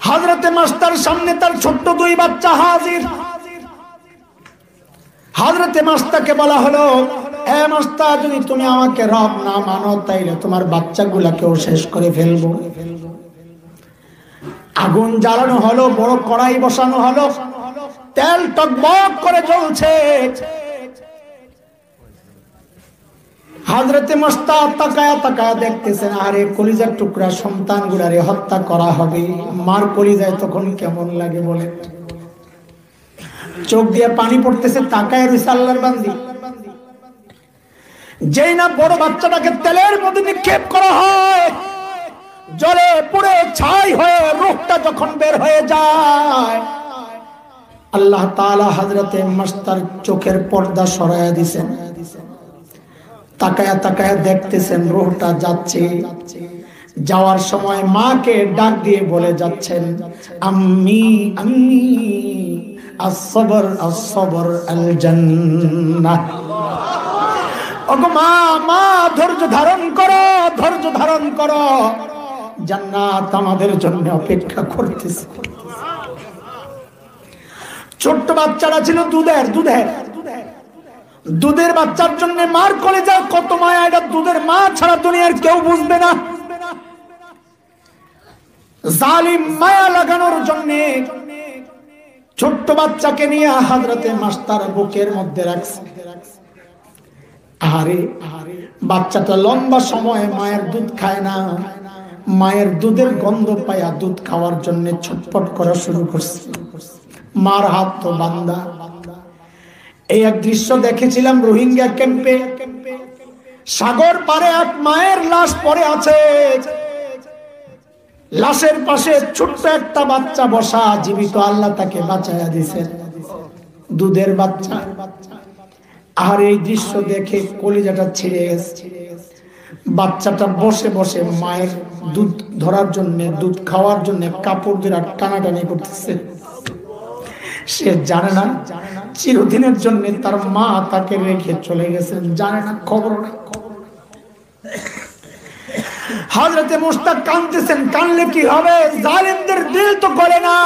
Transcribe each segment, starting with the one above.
হযরতে মাস্টার সামনে তার ছোট্ট দুই বাচ্চা হাজির। হযরতে মাস্টারকে বলা হলো, এ মাস্টার, যদি তুমি আমাকে রব না মানো তাইলে তোমার বাচ্চাগুলাকেও শেষ করে ফেলবো। আগুন জ্বালানো হলো, বড় কড়াই বসানো হলো, তেল টকবক করে জ্বলছে। হযরতে মাস্টার তাকায়া তাকায়া দেখতেছেন, আরে কলিজার টুকরা সন্তানগুলারে হত্যা করা হবে। মার কলিজায় তখন কেমন লাগে বলে, চোখ দিয়ে পানি পড়তেছে, তাকায় রইছে আল্লাহর বান্দি। যেই না বড় বাচ্চাটাকে তেলের মধ্যে নিক্ষেপ করা হয়, জলে পুড়ে ছাই হয়ে রূহটা যখন বের হয়ে যায়, আল্লাহ তাআলা হযরতে মাস্টার চোখের পর্দা সরাইয়া দিয়েছেন। তাকায়া তাকায়া দেখতেছেন রূহটা যাচ্ছে। যাওয়ার সময় মাকে ডাক দিয়ে বলে যাচ্ছেন, আম্মি আম্মি as-sabr as-sabr al-jannah। ওগো মা, মা ধৈর্য ধারণ করো, ধৈর্য ধারণ করো, জান্নাত আমাদের জন্য অপেক্ষা করতেছে। ছোট্ট বাচ্চারা ছিল দুধের বাচ্চার জন্য মার কলিজায় কত মায়া, এটা দুধের মা ছাড়া দুনিয়ার কেউ বুঝবে না। জালিম মায়া লাগানোর জন্য ছোট্ট বাচ্চাকে নিয়ে হযরতে মাস্টার বুকের মধ্যে রাখছে। আরে বাচ্চাটা লম্বা সময় মায়ের দুধ খায় না, মায়ের দুধের গন্ধ পায়া দুধ খাওয়ার জন্য ছটফট করা শুরু করছে। মার হাত তো বাঁধা। এই এক দৃশ্য দেখেছিলাম রোহিঙ্গা ক্যাম্পে। সাগর পারে এক মায়ের লাশ পড়ে আছে, লাশের পাশে ছোট্ট একটা বাচ্চা বসা, জীবিত। আল্লাহ তাকে বাঁচায়া দিয়েছেন, দুধের বাচ্চা। আর এই দৃশ্য দেখে কলিজাটা ছিঁড়ে গেছে। বাচ্চাটা বসে বসে মায়ের দুধ ধরার জন্য, দুধ খাওয়ার জন্য কাপড় দিয়ে টানাটানি করতেছে। সে জানে না চিরদিনের জন্য তার মা তাকে রেখে চলে গেছেন, জানে না, খবর নেই। হযরতে মুশতাক কাঁদতেছেন। কানলে কি হবে? জালিমদের দিল তো করে না।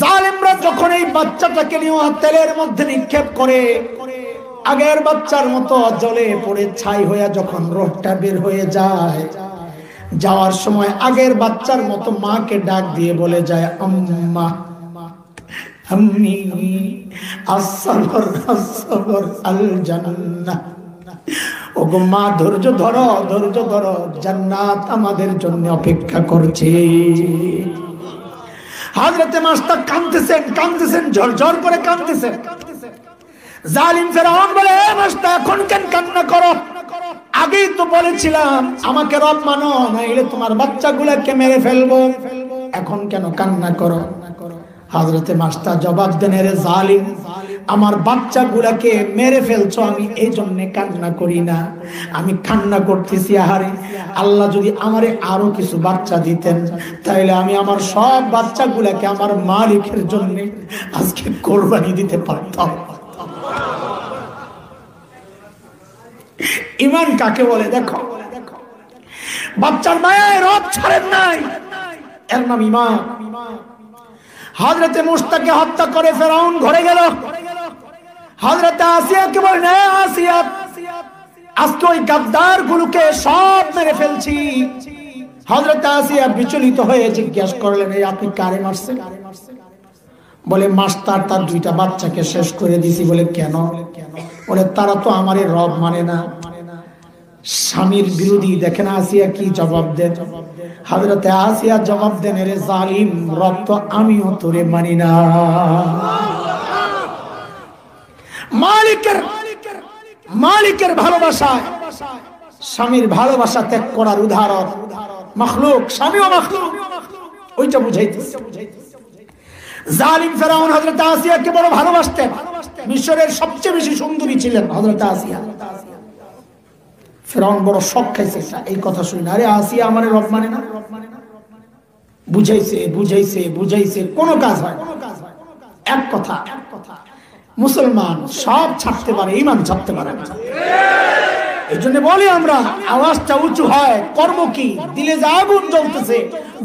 জালিমরা যখন এই বাচ্চাটাকে নিয়ে তেলের মধ্যে নিক্ষেপ করে, আগের বাচ্চার মতো জলে পড়ে ছাই হয়ে যখন রূহটা বের হয়ে যায়, যাওয়ার সময় আগের বাচ্চার মতো মাকে ডাক দিয়ে বলে যায়, আম্মা আম্মি as-sabr as-sabr al-jannah। ওগো মা, ধৈর্য ধরো, ধৈর্য ধরো, জান্নাত আমাদের জন্য অপেক্ষা করছে। হযরতে মাস্টার কাঁদতেছেন, ঝরঝর করে কাঁদতেছেন। জালিম ফেরাউন বলে, এ মাস্টার, এখন কেন কান্না করো? আগেই তো বলেছিলাম আমাকে রব মানো, নাইলে তোমার বাচ্চাগুলোকে মেরে ফেলবো, এখন কেন কান্না করো? হযরতে মাস্টার জবাব দেন, রে জালিম, আমার বাচ্চাগুলাকে মেরে ফেলছো, আমি এই জন্য কান্না করি না। আমি কান্না করতেছি, আহারে আল্লাহ যদি আমারে আরো কিছু বাচ্চা দিতেন, তাহলে আমি আমার সব বাচ্চাগুলাকে আমার মালিকের জন্য আজকে কোরবানি দিতে পারতাম। ঈমান কাকে বলে দেখো। বাচ্চার মায়ায় রব ছাড়েন নাই, এর নাম ঈমান। হযরতে মুশতাককে হত্যা করে ফেরাউন ঘরে গেল। হযরতে আসিয়াকে বলেন, হে আসিয়া, আজকে ওই গাদ্দার গুলোকে সব মেরে ফেলছি। হযরতে আসিয়া বিচলিত হয়ে জিজ্ঞাসা করলেন, এই আপনি কারে মারছেন? বলে, মাস্টার তার দুইটা বাচ্চাকে শেষ করে দিছি। বলে, কেন? বলে, তারা তো আমারে রব মানে না, স্বামীর বিরোধী। দেখেন আসিয়া কি জবাব দেন। হযরতে আসিয়া জবাব দেন, রে জালিম, রব তো আমিও তোরে মানি না। মালিকের ভালোবাসায় স্বামীর ভালোবাসা ত্যাগ করার উদাহরণ মাখলুক, স্বামীও মাখলুক, ওইটা বুঝাইতেছে। জালিম ফেরাউন হযরতে আসিয়াকে বড় ভালোবাসতেন। মিশরের সবচেয়ে বেশি সুন্দরী ছিলেন হযরতে আসিয়া। ফেরাউন বড় শখ খাইছে এই কথা শুনে, আরে আসিয়া আমারে রব মানে না। বুঝাইছে, কোনো কাজ হয় না। এক কথা, মুসলমান সব ছাড়তে পারে, ঈমান ছাড়তে পারে না। এই জন্য বলি আমরা, আওয়াজটা উঁচু হয়, কর্ম কি? দিলে যে আগুন জ্বলতেছে,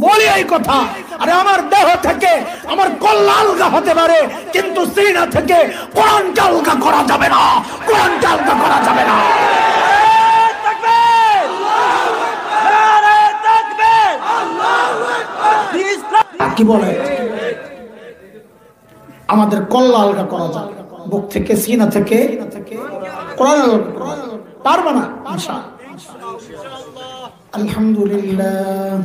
বলি এই কথা। আরে আমার দেহ থেকে আমার কল্লা আলগা হতে পারে, কিন্তু সিনা থেকে কোরআনকে আলগা করা যাবে না, কোরআনকে আলগা করা যাবে না। কি বলে? আমাদের কল্লা আলগা করা যাবে, বুক থেকে সিনা থেকে কোরআন আলগা পারবে না ইনশাআল্লাহ। আলহামদুলিল্লাহ,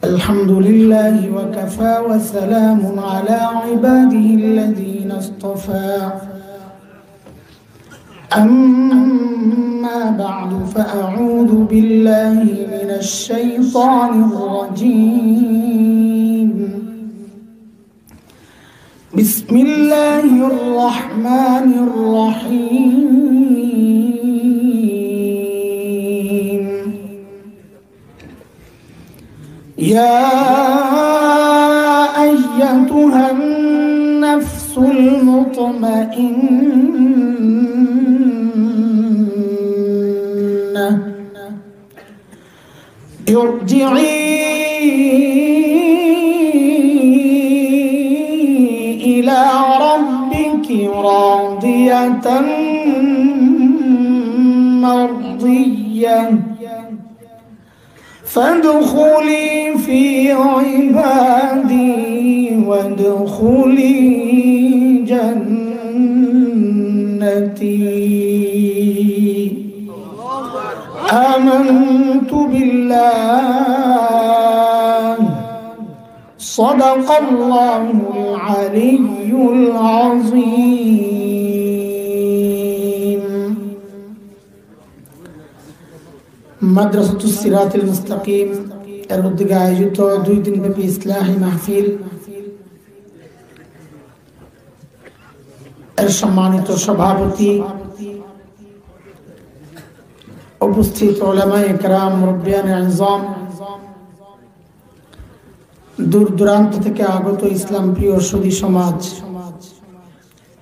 আলহামদুলিল্লাহ ওয়া কাফা ওয়া সালামুন আলা ইবাদিহিল্লাযীনা ইসতাফা। أما بعد فأعوذ بالله من الشيطان الرجيم. بسم الله الرحمن الرحيم. يا أيتها النفس المطمئنة ارجعي إلى ربك راضية مرضية فادخلي في عبادي وادخلي جنتي. آمنت بالله صدق الله العلي العظيم. মাদ্রাসাতুস সিরাতুল মুস্তাকিম এর উদ্যোগে আয়োজিত 2 দিনব্যাপী ইসলাহি মাহফিল এর সম্মানিত সভাপতি, উপস্থিত উলামায়ে কেরাম, মুরব্বিয়ানে আযম, দূর দূরান্ত থেকে আগত ইসলাম প্রিয় সুধী সমাজ,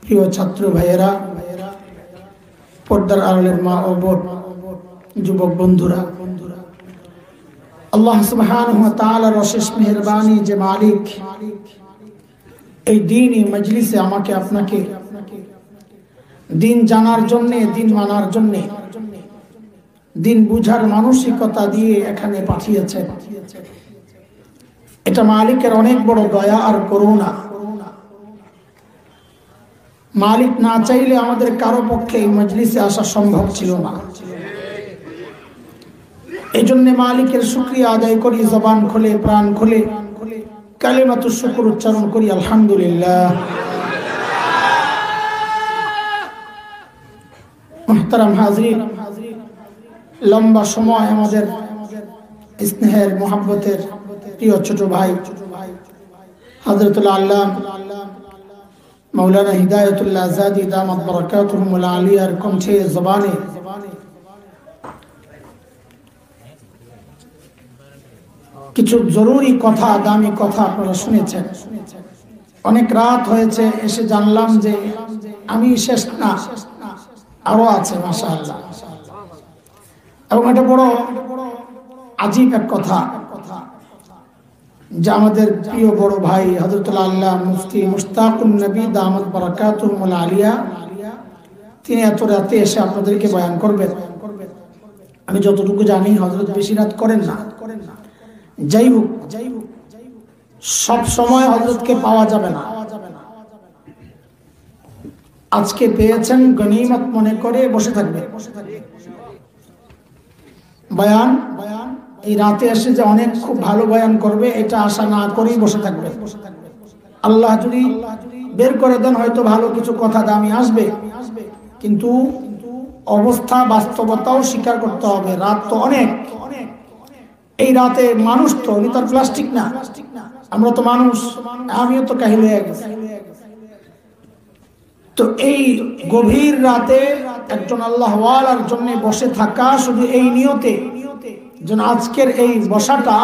প্রিয় ছাত্র ভাইয়েরা, পর্দার আড়ালের মা ও বোন, যুবক বন্ধুরা, আল্লাহ সুবহানাহু ওয়া তাআলার অশেষ মেহেরবানি যে মালিক এই দ্বীনি মজলিসে আমাকে আপনাকে দিন জানার জন্য, দিন মানার জন্য, দিন বুঝার মানসিকতা দিয়ে এখানে পাঠিয়েছেন। এটা মালিকের অনেক বড় দয়া আর করুণা। মালিক না চাইলে আমাদের কারো পক্ষে এই মজলিসে আসা সম্ভব ছিল না। এই জন্য মালিকের শুকরিয়া আদায় করি, জবান খুলে, প্রাণ খুলে কালিমাতুশ শুকর উচ্চারণ করি, আলহামদুলিল্লাহ। মুহতারাম হাজরিন, লম্বা সময় আমাদের স্নেহের মোহাব্বতের প্রিয় ছোট ভাই হযরতুল আল্লামা মাওলানা হিদায়াতুল্লাহ আযাদি দামাত বারাকাতুহুল আলিয়ার কণ্ঠে জবানে কিছু জরুরি কথা, দামি কথা আপনারা শুনেছেন। অনেক রাত হয়েছে, এসে জানলাম যে আমি শেষ না, আরো আছে মাশাআল্লাহ। এবং এটা বড় আজীব এক কথা যে আমাদের প্রিয় বড় ভাই হযরতুল আল্লাহ মুফতি মুশতাকুন নবী দামাত বারাকাতুহুল আলিয়া তিনি এত রাতে এসে আপনাদেরকে বয়ান করবেন। আমি যতটুকু জানি হযরত বেশি রাত করেন না। যাই হোক, সব সময় হযরতকে পাওয়া যাবে না। আজকে পেয়েছেন, গনিমত মনে করে বসে থাকবে। বয়ান এই রাতে এসে যে অনেক খুব ভালো বয়ান করবে এটা আশা না করেই বসে থাকবে। আল্লাহ যদি বের করে দেন হয়তো ভালো কিছু কথা দামি আসবে, কিন্তু অবস্থা বাস্তবতাও স্বীকার করতে হবে। রাত তো অনেক, এই রাতে মানুষ তো, উনি তো প্লাস্টিক না, আমরা তো মানুষ, আমিও তো কাহিল হয়ে গেছি। তো এই গভীর রাতে একজন আল্লাহওয়ালার জন্য বসে থাকা, শুধু এই নিয়তে যেন আজকের এই বসাটা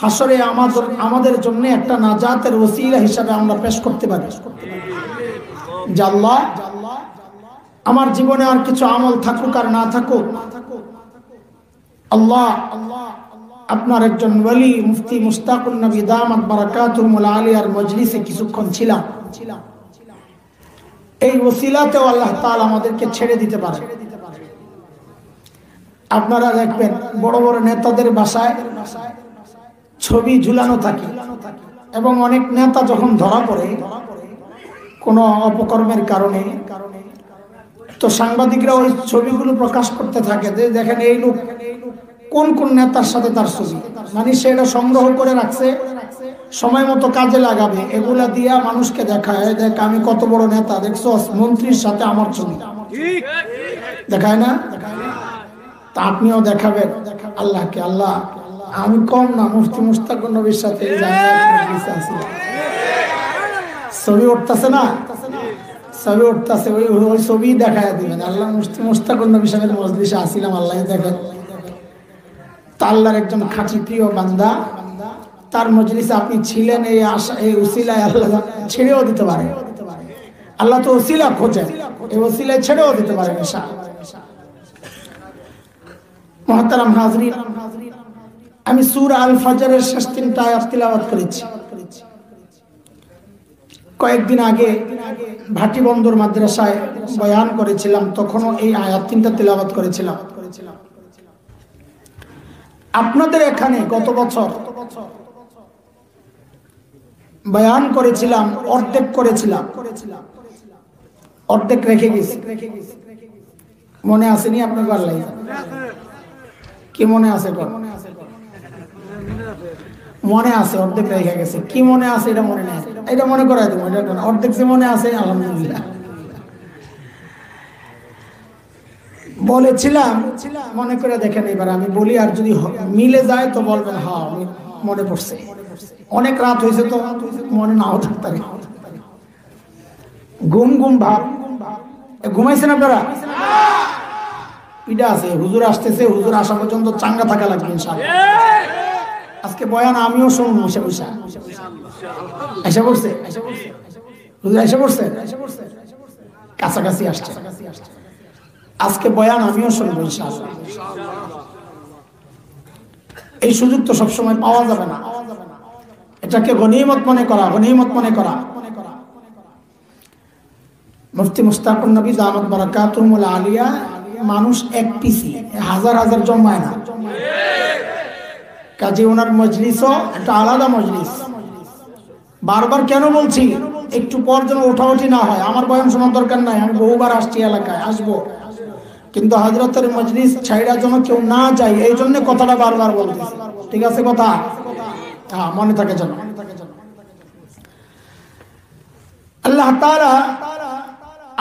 হাসরে আমাদের জন্য একটা নাজাতের ওসিলা হিসাবে আমরা পেশ করতে পারি। যে আল্লাহ আমার জীবনে আর কিছু আমল থাকুক আর না থাকুক, আল্লাহ আপনার একজন ওয়ালি মুফতি মুশতাকুন নবী দামাত বারাকাতুহুল আলিয়ার মজলিসে কিছুক্ষণ ছিলাম। এই ওসিলাতেও আল্লাহ তাআলা আমাদেরকে ছেড়ে দিতে পারে। আপনারা দেখবেন বড় বড় নেতাদের বাসায় ছবি ঝুলানো থাকে, এবং অনেক নেতা যখন ধরা পড়ে কোনো অপকর্মের কারণে, তো সাংবাদিকরা ওই ছবিগুলো প্রকাশ করতে থাকে যে দেখেন এই লোক কোন কোন নেতার সাথে তার ছবি, মানে সেটা সংগ্রহ করে রাখছে, সময় মতো কাজে লাগাবে, এগুলা দিয়া মানুষকে দেখায়, দেখ আমি কত বড় নেতা, দেখছো মন্ত্রীর সাথে আমার ছবি, দেখায় না? তা আপনিও দেখাবেন আল্লাহকে, আল্লাহ আমি কম না, মুফতি মুশতাকুন নবীর সাথে ছবি উঠতেছে না, ছবি উঠতেছে, ওই ছবি দেখায় দিবেন, আল্লাহ মুফতি মুশতাকুন নবীর সাথে মজলিসে আসিলাম, আল্লাহ দেখেন। তা আল্লাহর একজন খাঁটি প্রিয় বান্দা, তার মজলিসে আপনি ছিলেন, এই আশা এই উসিলায় আল্লাহ ছেড়েও দিতে পারে। আল্লাহ তো উসিলা খোঁজেন, এই উসিলায় ছেড়েও দিতে পারে। মুহতারাম হাজরিন, আমি সূরা আল ফজরের শেষ 3টা আয়াত তিলাওয়াত করেছি। কয়েকদিন আগে ভাটি বন্দর মাদ্রাসায় বয়ান করেছিলাম, তখনও এই আয়াত 3টা তিলাওয়াত করেছিলাম। আপনাদের এখানে গত বছর বয়ান করেছিলাম, অর্ধেক করেছিলাম, অর্ধেক রেখে গেছি। মনে আসেনি আপনার? আল্লাহ কি মনে আছে? মনে আছে, অর্ধেক রেখে গেছে। কি মনে আছে এটা মনে নেই, এটা মনে করাই দেবো। অর্ধেক যে মনে আছে আলহামদুলিল্লাহ। বলেছিলাম মনে করে দেখেন, এবার আমি বলি, আর যদি মিলে যায় তো বলবেন হ্যাঁ আমি মনে পড়ছে। অনেক রাত হয়েছে তো মনে নাও থাকতে পারে। ঘুম ঘুম ভাব, ঘুমাইছেন আপনারা? পিঠা আছে, হুজুর আসতেছে, হুজুর আসা পর্যন্ত চাঙ্গা থাকা লাগবে ইনশাআল্লাহ। আজকে বয়ান আমিও শুনবো, বসে বসে এসে পড়ছে, হুজুর এসে পড়ছে, কাছাকাছি আসছে। আজকে বয়ান আমিও শুনবো ইনশাআল্লাহ। এই সুযোগ তো সবসময় পাওয়া যাবে না, এটাকে গনিমত মনে করা, গনিমত মনে করা। মুফতি মুশতাকুন নবী দামাত বারাকাতুহুল আলিয়া মানুষ এক পিসি, হাজার হাজার জমায় না, কাজে ওনার মজলিসও একটা আলাদা মজলিস। বারবার কেন বলছি, একটু পর যেন ওঠাউঠি না হয়। আমার বয়ান শোনার দরকার নাই, আমি বহুবার আসছি, এলাকায় আসবো, কিন্তু হযরতের মজলিস ছাইড়া যেন কেউ না যায়, এই জন্য কথাটা বারবার বলতেছি। ঠিক আছে কথা? হ্যাঁ, মনে থাকে যেন। আল্লাহ তাআলা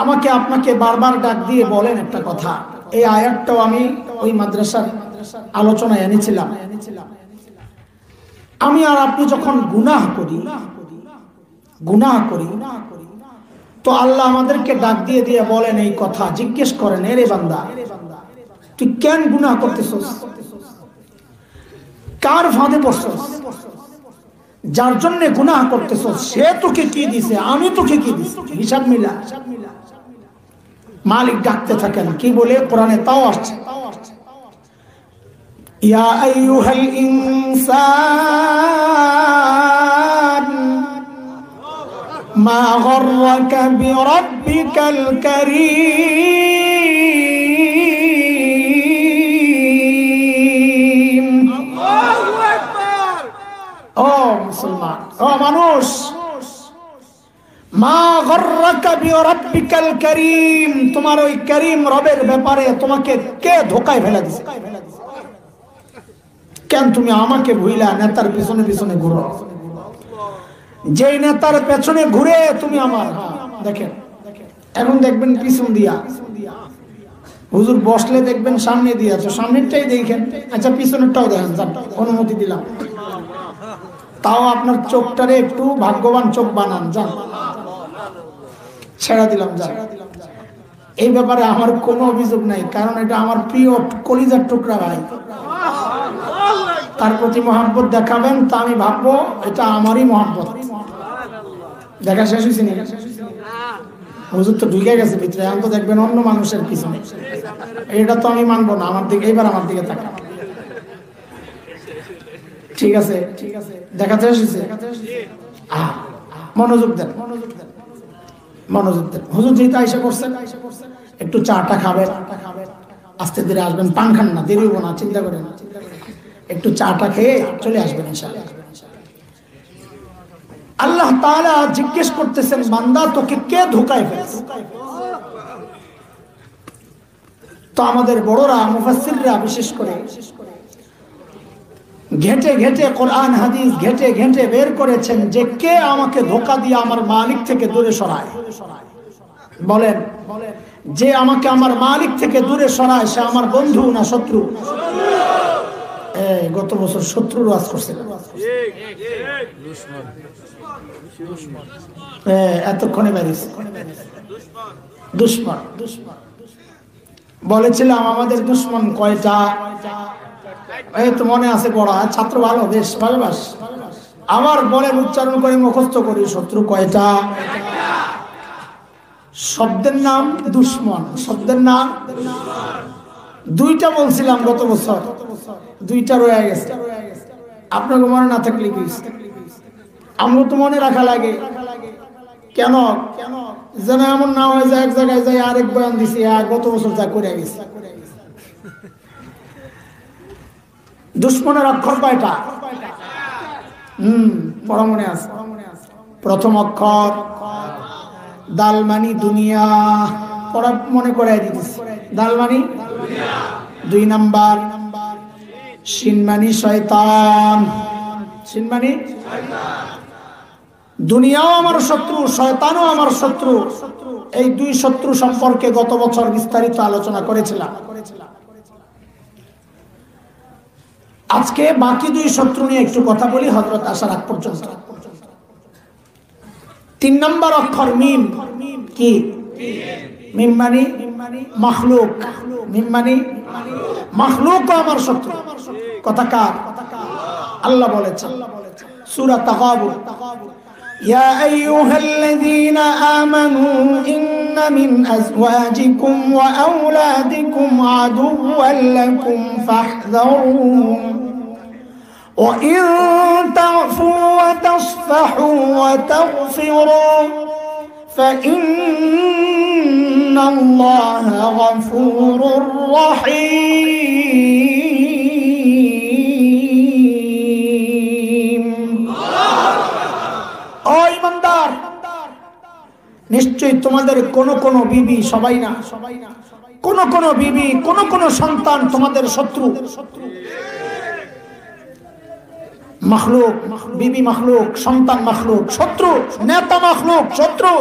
আমাকে আপনাকে বারবার ডাক দিয়ে বলেন একটা কথা। এই আয়াতটাও আমি ওই মাদ্রাসার আলোচনায় এনেছিলাম। আমি আর আপনি যখন গুনাহ করি তো আল্লাহ আমাদেরকে ডাক দিয়ে দিয়ে বলেন এই কথা, জিজ্ঞেস করেন, এরে বান্দা তুই কেন গুনাহ করতেছস? কার ফাঁদে পড়ছস? যার জন্য গুনাহ করতেছস সে তোকে কি দিছে, আমি তোকে কি দিছি, হিসাব মিলা। মালিক ডাকতে থাকেন, কি বলে? কোরআনে তাও আসছে, ইয়া আইয়ুহাল ইনসান মা গররাকা বিরাব্বিকাল কারীম। আল্লাহু আকবার। ও মুসলমান, ও মানুষ, মা গররাকা বিরাব্বিকাল কারীম, তোমার ওই করিম রবের ব্যাপারে তোমাকে কে ধোঁকায় ফেলে দিয়েছে? কেন তুমি আমাকে ভুইলা নেতার পিছনে পিছনে ঘুরো? যে নেতার পেছনে ঘুরে তুমি আমার, দেখেন এখন দেখবেন পিছন দিয়া, হুজুর বসলে দেখবেন সামনে দিয়ে আছে, সামনেরটাই দেখেন, আচ্ছা পিছনেরটাও দেখেন, অনুমতি দিলাম। তাও আপনার চোখটারে একটু ভাগ্যবান চোখ বানান, যান, ছেড়া দিলাম, যান। এই ব্যাপারে আমার কোনো অভিযোগ নাই, কারণ এটা আমার প্রিয় কলিজার টুকরা ভাই। তার প্রতি মহব্বত দেখাবেন, তা আমি ভাববো এটা আমারই মহব্বত। দেখা শেষ হয়েছে? হুজুর তো ঢুকে গেছে ভিতরে, এখন তো দেখবেন অন্য মানুষের পিছনে। এটা তো আমি মানবো না, আমার দিকে এইবার আমার দিকে তাকান। ঠিক আছে, ঠিক আছে, দেখাতে এসেছে। মনোযোগ দেন, মনোযোগ দেন। হুজুর যেহেতু আইসা করছেন, একটু চাটা খাবেন, আস্তে ধীরে আসবেন, পান খান না, দেরি হবো না, চিন্তা করেন না, একটু চাটা খেয়ে চলে আসবেন ইনশাআল্লাহ। আল্লাহ তাআলা জিজ্ঞেস করতেছেন, বান্দা তোকে কে ধোঁকায় ফেলেছে? তো আমাদের বড়রা মুফাসসিররা বিশেষ করে ঘেটে ঘেটে কোরআন হাদিস ঘেটে ঘেটে বের করেছেন যে কে আমাকে ধোঁকা দিয়ে আমার মালিক থেকে দূরে সরায়। বলেন, যে আমাকে আমার মালিক থেকে দূরে সরায় সে আমার বন্ধু না শত্রু? গত বছর শত্রুর ওয়াজ করছিলাম, এতক্ষণে বেরিয়েছে দুশ্মন। বলেছিলাম আমাদের দুশ্মন কয়টা, এই তো মনে আছে, পড়া ছাত্র ভালো, বেশ ভালোবাস। আমার বলেন, উচ্চারণ করে মুখস্থ করি, শত্রু কয়টা? শব্দের নাম দুশ্মন, শব্দের নাম দুইটা বলছিলাম গত বছর, দুইটা রয়ে গেছে। আপনাকে মনে না থাকলে কি আমরা তো মনে রাখা লাগে, কেন যেন এমন না হয়ে যায় এক জায়গায় যাই আরেক বয়ান দিছি, গত বছর যা করে গেছে। দুশ্মনের অক্ষর কয়টা? পড়া মনে আছে? প্রথম অক্ষর দাল মানি দুনিয়া, পড়া মনে করাই দিতেছি, দাল মানি। 2 নাম্বার শিন মানি শয়তান, শিন মানি দুনিয়াও আমার শত্রু, শয়তানও আমার শত্রু। এই 2 শত্রু সম্পর্কে গত বছর বিস্তারিত আলোচনা করেছিলাম। আজকে বাকি 2 শত্রু নিয়ে একটু কথা বলি হযরত আসার আগ পর্যন্ত। 3 নম্বর অক্ষর মিম। কি মিম? মানে মাখলুক। মিম মানে মাখলুকও আমার শত্রু। কথা কার? আল্লাহ বলেছেন সূরা তাগাবুন, ইয়া আইয়ুহাল্লাযীনা আমানু ইন্না মিন আজওয়াজিকুম ওয়া আওলাদিকুম আদুওয়ান লাকুম ফাহযারুহুম ওয়া ইন তা'ফু ওয়া তাসফাহু ওয়া তাগফিরু ফাইন্নাল্লাহা গফুরুর রহিম। ও ঈমানদার, নিশ্চয়ই তোমাদের কোন কোন বিবি, সবাই না, কোন কোন বিবি, কোন কোন সন্তান তোমাদের শত্রু। মাখলুক, বিবি মাখলুক, সন্তান মাখলুক, শত্রু, নেতা মাখলুক, শত্রু।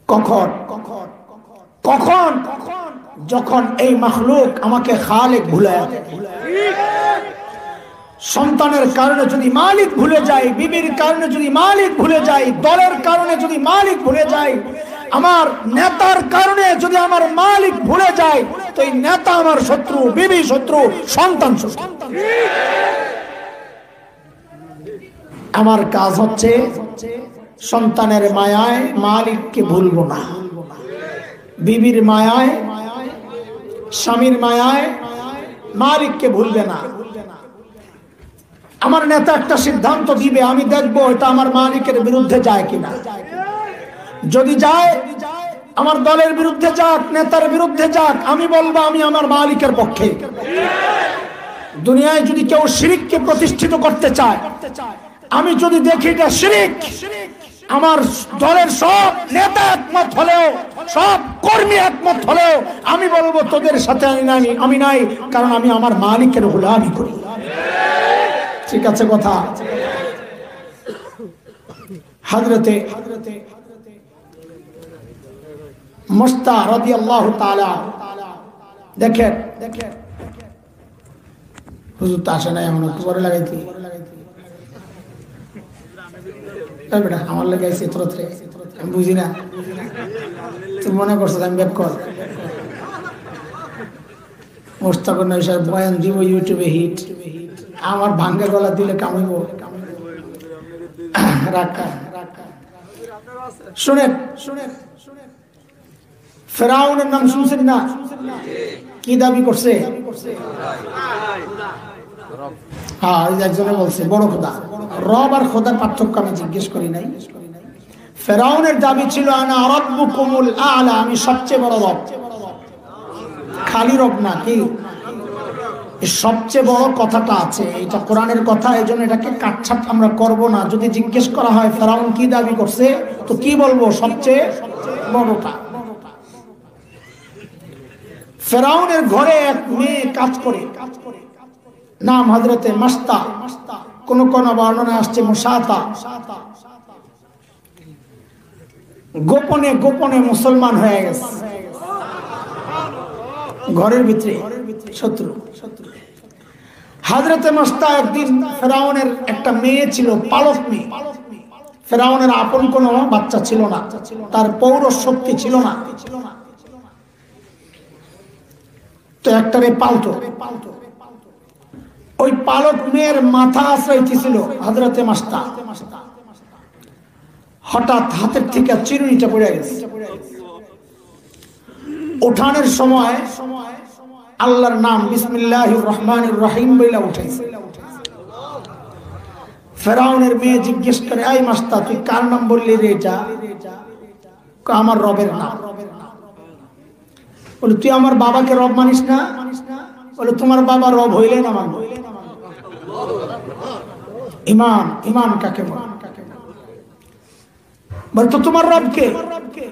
কখন? কখন? যখন এই মাখলুক আমাকে খালিক ভুলে। সন্তানের কারণে যদি মালিক ভুলে যায়, বিবির কারণে যদি মালিক ভুলে যায়, দলের কারণে যদি মালিক ভুলে যায়, আমার নেতার কারণে যদি আমার মালিক ভুলে যায়, তো এই নেতা আমার শত্রু, বিবি শত্রু, সন্তান শত্রু। আমার কাজ হচ্ছে সন্তানের মায়ায় মালিককে ভুলবো না, বিবির মায়ায়, স্বামীর মায়ায় মালিককে ভুলবে না। আমার নেতা একটা সিদ্ধান্ত দিবে, আমি দেখবো এটা আমার মালিকের বিরুদ্ধে যায় কিনা। যদি যায়, আমার দলের বিরুদ্ধে যাক, নেতার বিরুদ্ধে যাক, আমি বলবো আমি আমার মালিকের পক্ষে। দুনিয়ায় যদি কেউ শিরককে প্রতিষ্ঠিত করতে চায়, আমি যদি দেখি এটা শিরক, আমার দলের সব নেতা একমত হলেও, সব কর্মী একমত হলেও, আমি বলবো তোদের সাথে আমি নাই, কারণ আমি আমার মালিকের গোলামি করি। ঠিক আছে কথা? হযরতে মুস্তা রাদিয়াল্লাহু তাআলা, দেখেন হুজুর তো আসে না, এমন পরে লাগাইছি বেটা, আমার লাগাইছি তোরত্রে, আমি বুঝি না, তুমি মনে করছো আমি ব্যাক কর। মোস্তাকুর নৈশার বয়ান দিব ইউটিউবে হিট, আমার ভাঙ্গা গলা দিলে কামিব। রাখা শুনেন, ফেরাউনের নাম শুনছেন না? কি দাবি করছে? হ্যাঁ, একজনে বলছে বড় খোদা। রব আর খোদার পার্থক্য আমি জিজ্ঞেস করি নাই। ফেরাউনের দাবি ছিল আনা রাব্বুকুমুল আ'লা, আমি সবচেয়ে বড় রব। খালি রব না, কি সবচেয়ে বড় কথাটা আছে, এটা কোরআনের কথা, এই জন্য এটাকে কাটছাট আমরা করব না। যদি জিজ্ঞেস করা হয় ফেরাউন কি দাবি করছে, তো কি বলবো? সবচেয়ে বড়টা। ফেরাউনের ঘরে এক মেয়ে কাজ করে, নাম হযরতে মাস্তা, কোন কোন বর্ণনা আসছে মুসাতা। গোপনে গোপনে মুসলমান হয়ে গেছে, ঘরের ভিতরে শত্রু। হযরতে মাস্তা একদিন, ফেরাউনের একটা মেয়ে ছিল, পালক মেয়ে। ফেরাউনের আপন কোনো বাচ্চা ছিল না, তার পৌরষ শক্তি ছিল না, তো একটারে পালতো। ওই পালক মেয়ের মাথা আশ্রাইতেছিল হযরতে মাস্তা। হঠাৎ হাতের থেকে চিরুনিটা পড়ে গেছে। উঠানের সময় আল্লাহর নাম বিসমিল্লাহির রহমানির রহিম বইলা উঠাইছে। ফেরাউনের মেয়ে জিজ্ঞেস করে, এই মাস্তা, তুই কার নাম বললি রে? এটা আমার রবের নাম। বলে, তুই আমার বাবাকে রব মানিস না? বলে, তোমার বাবা রব হইলে না মানব। ইমাম, ইমাম কাকে বলে? বলে, তো তোমার রব কে?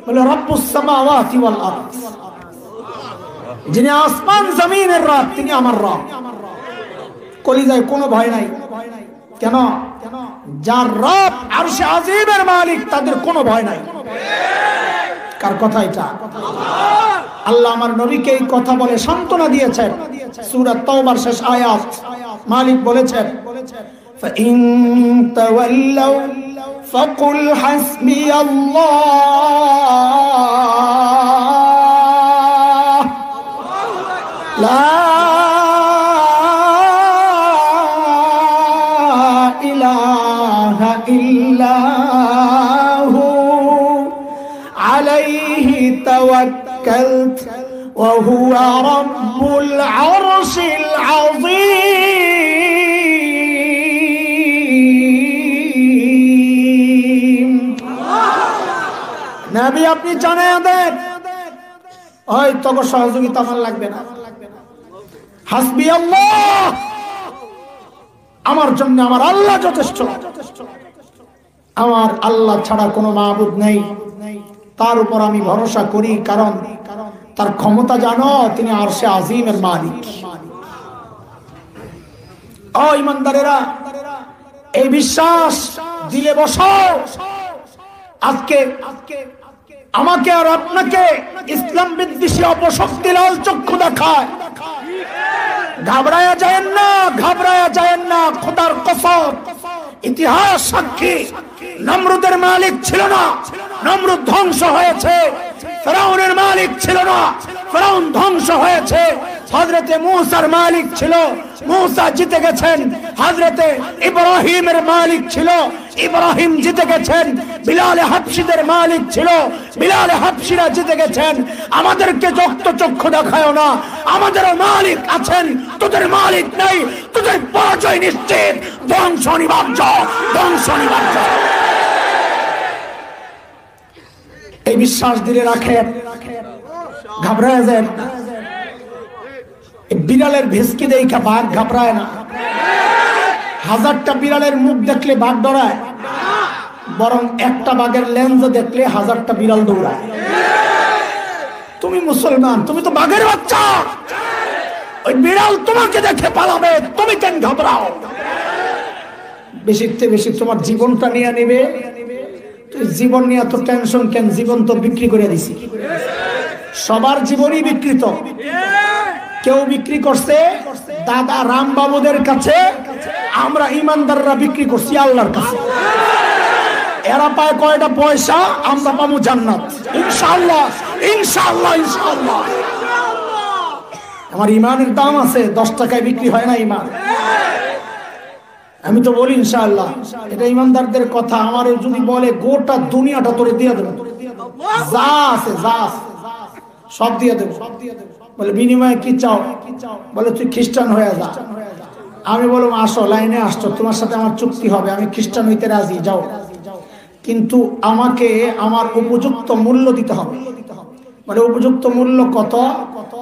বলে, রব্বুস সামাওয়াতি ওয়াল আরদ, যিনি আসমান জমিনের রব, তিনি আমার রব। কলিজায় কোনো ভয় নাই। কেন? যার রব আরশে আজিমের মালিক, তাদের কোনো ভয় নাই। কার কথা এটা? আল্লাহ আমার নবীকে এই কথা বলে সান্ত্বনা দিয়েছেন। সূরা তাওবার শেষ আয়াত, মালিক বলেছেন, فَإِن تَوَلَّوْا فَقُلْ حَسْبِيَ اللَّهُ لَا إِلَهَ إِلَّا هُوَ عَلَيْهِ توكلت وهو رب العرش العظيم। নবী, আপনি জানায়া দেন, হয়তো সহযোগিতা আমার লাগবে না। হাসবি আল্লাহ, আমার জন্য আমার আল্লাহ যথেষ্ট। আমার আল্লাহ ছাড়া কোনো মাবুদ নেই, তার উপর আমি ভরসা করি, কারণ তার ক্ষমতা জানো, তিনি আরশে আজিমের মালিক। ও ইমানদারেরা, এই বিশ্বাস দিলে বসাও। আজকে আমাকে আর আপনাকে ইসলাম বিদ্বেষী অপশক্তি লাল চক্ষু দেখায়, ঘাবড়ায়া যায়েন না, ঘাবড়ায়া যায়েন না। খোদার কসম, ইতিহাস সাক্ষী, নমরুদের মালিক ছিল না, নমরুদ ধ্বংস হয়েছে। ফেরাউনের মালিক ছিল না, ফেরাউন ধ্বংস হয়েছে। হযরতে মূসার মালিক ছিল, মূসা জিতে গেছেন। হযরতে ইব্রাহিমের মালিক ছিল, ইব্রাহিম জিতে গেছেন। বিলাল হাবশীদের মালিক ছিল, বিলাল হাবশীরা জিতে গেছেন। আমাদেরকে যক্ত চক্ষু দেখায় না, আমাদেরও মালিক আছেন, তোদের মালিক নাই। তোদের পরাজয় নিশ্চিত, ধ্বংস অনিবার্য, ধ্বংস অনিবার্য। এই বিশ্বাস দিলে রাখেন, ঘাবড়ায় যায় না। বিড়ালের ভেসকি দেখা বাঘ ঘাবড়ায় না। হাজারটা বিড়ালের মুখ দেখলে বাঘ ডরায়, বরং একটা বাঘের লেন্স দেখলে হাজারটা বিড়াল দৌড়ায়। তুমি মুসলমান, তুমি তো বাঘের বাচ্চা। ওই বিড়াল তোমাকে দেখে পালাবে, তুমি কেন ঘাবড়াও? বেশিতে বেশি তোমার জীবনটা নিয়ে নেবে। জীবন নিয়ে তো টেনশন কেন? জীবন তো বিক্রি করে দিছি। সবার জীবনই বিকৃত। কেউ বিক্রি করছে দাদা রামবাবুদের কাছে, আমরা ইমানদাররা বিক্রি করছি আল্লাহর কাছে। এরা পায় কয়টা পয়সা, আমরা পাবো জান্নাত ইনশাআল্লাহ, ইনশাআল্লাহ, ইনশাআল্লাহ। আমার ইমানের দাম আছে, 10 টাকায় বিক্রি হয় না ইমান। আমি তো বলি ইনশাআল্লাহ, এটা ইমানদারদের কথা। আমার যদি বলে গোটা দুনিয়াটা তোরে দিয়ে দেবো, যা আছে যা আছে সব দিয়ে দেবো, বলে বিনিময়ে কি চাও? বলে তুই খ্রিস্টান হয়ে যা। আমি বললাম আসো, লাইনে আসছো, তোমার সাথে আমার চুক্তি হবে, আমি খ্রিস্টান হইতে রাজি, যাও, কিন্তু আমাকে আমার উপযুক্ত মূল্য দিতে হবে। বলে উপযুক্ত মূল্য কত?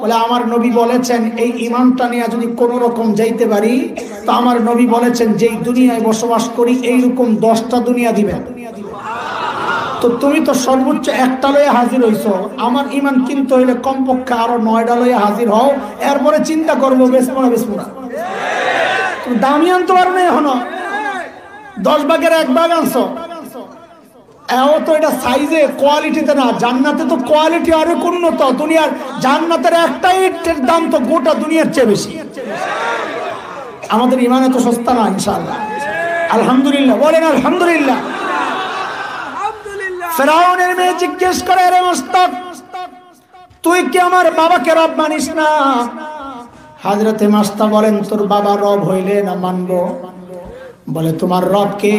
বলে আমার নবী বলেছেন এই ইমানটা নিয়ে যদি কোন রকম যাইতে পারি তো আমার নবী বলেছেন যেই দুনিয়ায় বসবাস করি এইরকম 10টা দুনিয়া দিবেন। তো তুমি তো সর্বোচ্চ একটা লয়ে হাজির হইছো, আমার ইমান কিনতে হইলে কমপক্ষে আরো 9টা লয়ে হাজির হও, এরপরে চিন্তা করবো বেসবো না বেসবো না। তুমি দামি আনতে পারো না, এখনো 10 ভাগের 1 ভাগ আনছো। তো এটা সাইজে কোয়ালিটিতে না, জান্নাতে তো কোয়ালিটি আরো উন্নত। দুনিয়ার জান্নাতের একটা ইটের দাম তো গোটা দুনিয়ার চেয়ে বেশি। আমাদের ইমানে তো সস্তা না ইনশাআল্লাহ। আলহামদুলিল্লাহ বলেন আলহামদুলিল্লাহ। ফেরাউনের মেয়ে জিজ্ঞেস করে, রে মুস্তাক, তুই কি আমার বাবাকে রব মানিস না? হযরতে মাস্তা বলেন, তোর বাবা রব হইলে না মানবো? বলে তোমার রব কে?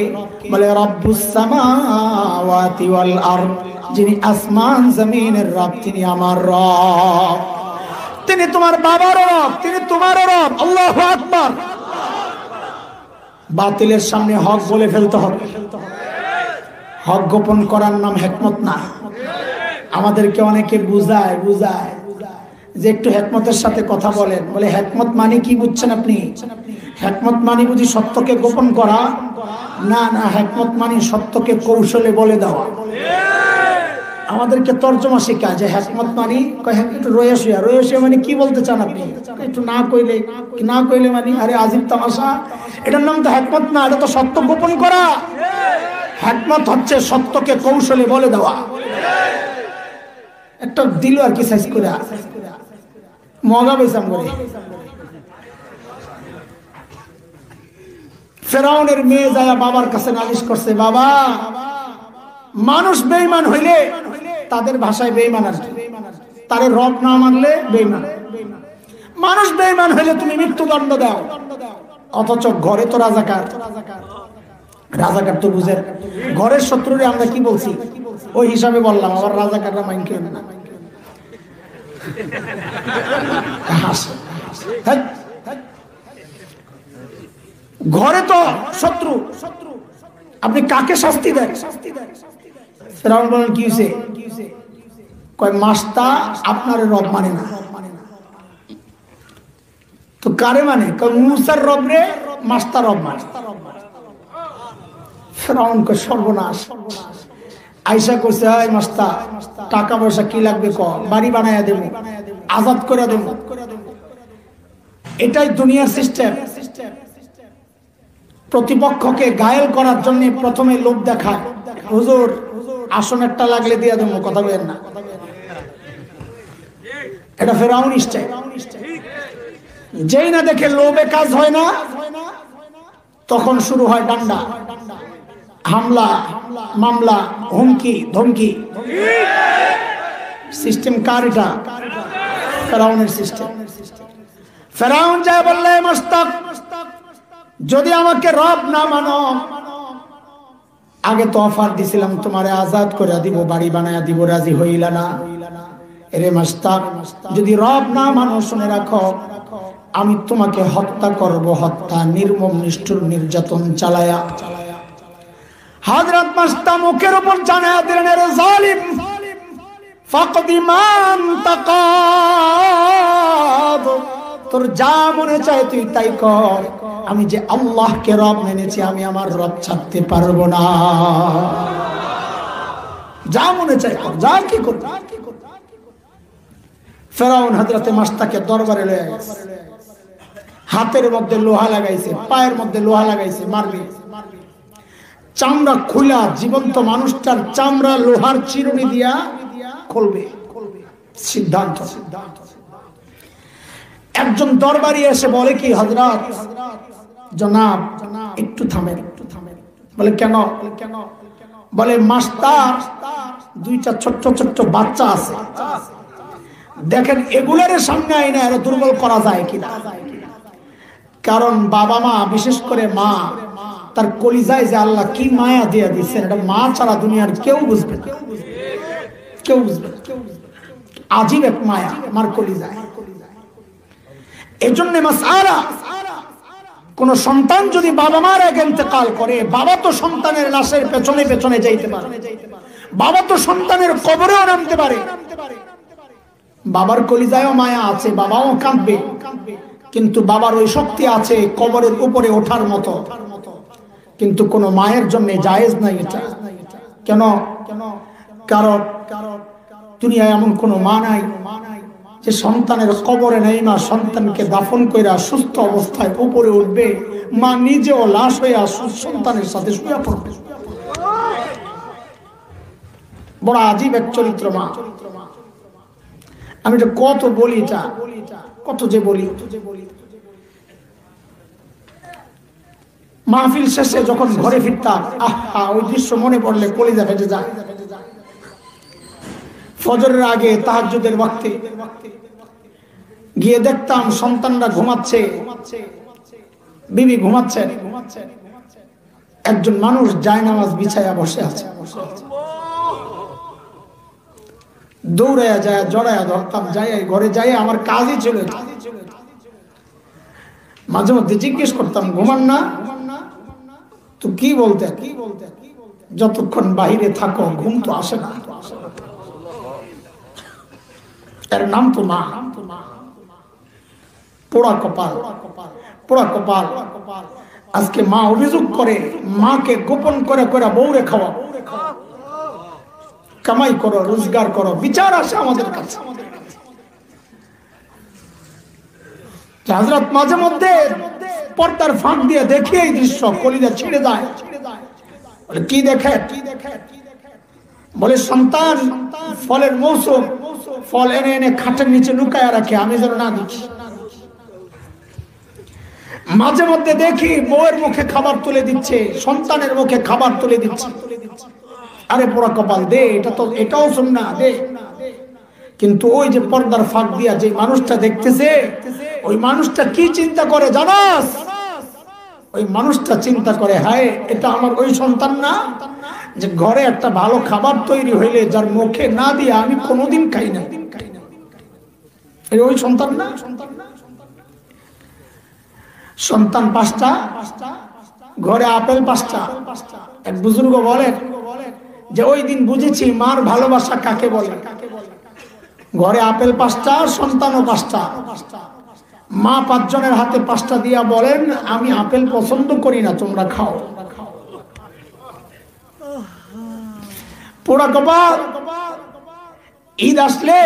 বলে রব্বুস সামাওয়াতি ওয়াল আরদ, যিনি আসমান জমিনের রব তিনি আমার রব। তিনি তোমার বাবার রব, তিনি তোমার রব। আল্লাহু আকবার। বাতিলের সামনে হক বলে ফেলতে হবে। হক গোপন করার নাম হিকমত না। আমাদেরকে অনেকে বুঝায় যে একটু হিকমতের সাথে কথা বলেন। বলে হিকমত মানে কি বুঝছেন আপনি? হিকমত মানে বুঝি সত্যকে গোপন করা? না না, হিকমত মানে সত্যকে কৌশলে বলে দেওয়া। আমাদেরকে তর্জমা শেখায় যে হিকমত মানে একটু রয়েছে মানে কি বলতে চান আপনি? একটু না কইলে মানে আরে আজিব তামাশা। এটার নাম তো হিকমত না, এটা তো সত্য গোপন করা। হিকমত হচ্ছে সত্যকে কৌশলে বলে দেওয়া। একটা দিল আর কি সাইজ করে মগা বেসাম করে। ফেরাউনের মেয়ে যায় বাবার কাছে নালিশ করছে, বাবা, মানুষ বেঈমান হইলে তাদের ভাষায় বেঈমান আছে, তারে রব না মানলে বেঈমান। মানুষ বেঈমান হইলে তুমি মৃত্যুদণ্ড দাও, অথচ ঘরে তো রাজাকার। রাজাকার তো বুঝেন, ঘরের শত্রুরে আমরা কি বলছি ওই হিসাবে বললাম, আবার রাজাকাররা মাইন কেন না। ঘরে তো শত্রু, আপনি কাকে শাস্তি দেন? ফেরাউন বলেন কি হয়েছে? কয় মাস্তা আপনার রব মানে না। তো কারে মানে? কয় মুসার রব রে মাস্তা রব মানে। ফেরাউন কয় সর্বনাশ। আয়সা করছে, হয় মাস্তা টাকা পয়সা কি লাগবে ক, বাড়ি বানায়া দেব, আজাদ করে দেব। এটাই দুনিয়ার সিস্টেম। প্রতিপক্ষকে ঘায়েল করার জন্য প্রথমে লোভ দেখায়, হুজুর আসন একটা লাগলে দিয়ে দেবো, কথা বলেন না। এটা ফেরাউন স্টাইল। যেই না দেখে লোভে কাজ হয় না, তখন শুরু হয় ডান্ডা, হামলা, মামলা, হুমকি ধমকি। সিস্টেম কার? এটা ফেরাউনের সিস্টেম। ফেরাউন যায় বললে, মুস্তাক যদি আমাকে রব না মানো, আগে তো অফার দিছিলাম তোমারে আজাদ করে দিব, বাড়ি বানায়া দিব, রাজি হইলা না। এরে মুস্তাক যদি রব না মানো, শুনে রাখো আমি তোমাকে হত্যা করব, হত্যা, নির্মম নিষ্ঠুর নির্যাতন চালায়া। হযরত মাস্তা মুখের উপর জানায়া দিলেন, এরে জালিম ফাকদি মান তাকাদ, তোর যা মনে চায় তুই তাই কর, আমি যে আল্লাহকে রব মেনেছি, আমি আমার রব ছাড়তে পারবো না। যা মনে চায় কর, যা কি কর। ফেরাউন হযরতে মাস্তাকে দরবারে লয়ে গেছে, হাতের মধ্যে লোহা লাগাইছে, পায়ের মধ্যে লোহা লাগাইছে, মারবে। চামড়া খুলা, জীবন্ত মানুষটার চামড়া লোহার চিরুনি দিয়া খুলবে। সিদ্ধান্ত। একজন দরবারি এসে বলে কি, হযরত জনাব একটু থামেন। বলে কেন? বলে মাস্টার দুইটা ছোট্ট ছোট্ট বাচ্চা আছে, দেখেন এগুলার সামনে আইনা এর দুর্বল করা যায় কিনা। কারণ বাবা মা, বিশেষ করে মা, তার কলিজায় যে আল্লাহ কি মায়া দিয়ে দিচ্ছেন, এটা মা ছাড়া দুনিয়ার কেউ বুঝবে না, কেউ বুঝবে না। আজীব এক মায়া আমার কলিজায়। এজন্য মাসআলা, কোন সন্তান যদি বাবা মার আগে ইন্তেকাল করে, বাবা তো সন্তানের লাশের পেছনে পেছনে যাইতে পারে, বাবা তো সন্তানের কবরেও নামতে পারে, বাবার কলিজায়ও মায়া আছে, বাবাও কাঁদবে, কিন্তু বাবার ওই শক্তি আছে কবরের উপরে ওঠার মতো, কিন্তু কোন মায়ের জন্য জায়েজ নাই এটা। কেন? কারণ দুনিয়ায় এমন কোন মা নাই যে সন্তানের কবরে নেই না, সন্তানকে দাফন কইরা সুস্থ অবস্থায় উপরে উঠবে, মা নিজেও লাশ হইয়া সন্তানের সাথে শুয়ে পড়বে। বড় আজীব এক চরিত্র মা। আমি এটা কত বলি, এটা কত যে বলি। মাহফিল শেষে যখন ঘরে ফিরতাম, আহা ওই দৃশ্য মনে পড়লে কলিজা ফেটে যায়। ফজরের আগে তাহাজ্জুদের ওয়াক্তে গিয়ে দেখতাম সন্তানরা ঘুমাচ্ছে, বিবি ঘুমাচ্ছেন, একজন মানুষ জায়নামাজ বিছায়া বসে আছে। দৌড়াইয়া যায়, জড়াইয়া ধরতাম, যাই ঘরে যাই, আমার কাজই ছিল। মাঝে মধ্যে জিজ্ঞেস করতাম, ঘুমান না? তো কি বলতে, যতক্ষণ বাহিরে থাকো ঘুম তো আসে না। এর নাম তো মা। পোড়া কপাল, পোড়া কপাল। আজকে মা অভিযোগ করে, মাকে গোপন করে করে বউরে খাওয়া, কামাই করো, রোজগার করো, বিচার আসে আমাদের কাছে। হযরত মাঝে মধ্যে পর্দার ফাঁক দিয়ে দেখে এই দৃশ্য, কলিজা ছিঁড়ে যায়। বলে কি দেখে? বলে সন্তান ফলের মৌসুম, ফল এনে এনে খাটের নিচে লুকায়া রাখে, আমি যেন না দেখি। মাঝে মধ্যে দেখি বউয়ের মুখে খাবার তুলে দিচ্ছে, সন্তানের মুখে খাবার তুলে দিচ্ছে। আরে পোড়া কপাল, দে, এটা তো, এটাও সুন্নাহ, দে। কিন্তু ওই যে পর্দার ফাঁক দিয়া যে মানুষটা দেখতেছে, ওই মানুষটা কি চিন্তা করে জানাস? ওই মানুষটা চিন্তা করে, হায় এটা আমার ওই সন্তান না, যে ঘরে একটা ভালো খাবার তৈরি হইলে যার মুখে না দিয়ে আমি কোনোদিন খাই না, ওই সন্তান না? সন্তান 5টা, ঘরে আপেল 5টা। এক বুজুর্গ বলেন যে ওই দিন বুঝেছি মার ভালোবাসা কাকে বলে। ঘরে আপেল 5টা, সন্তানও 5টা। মা 5 জনের হাতে 5টা দিয়া বলেন, আমি আপেল পছন্দ করি না, তোমরা খাও। পোড়া কপাল। ঈদ আসলে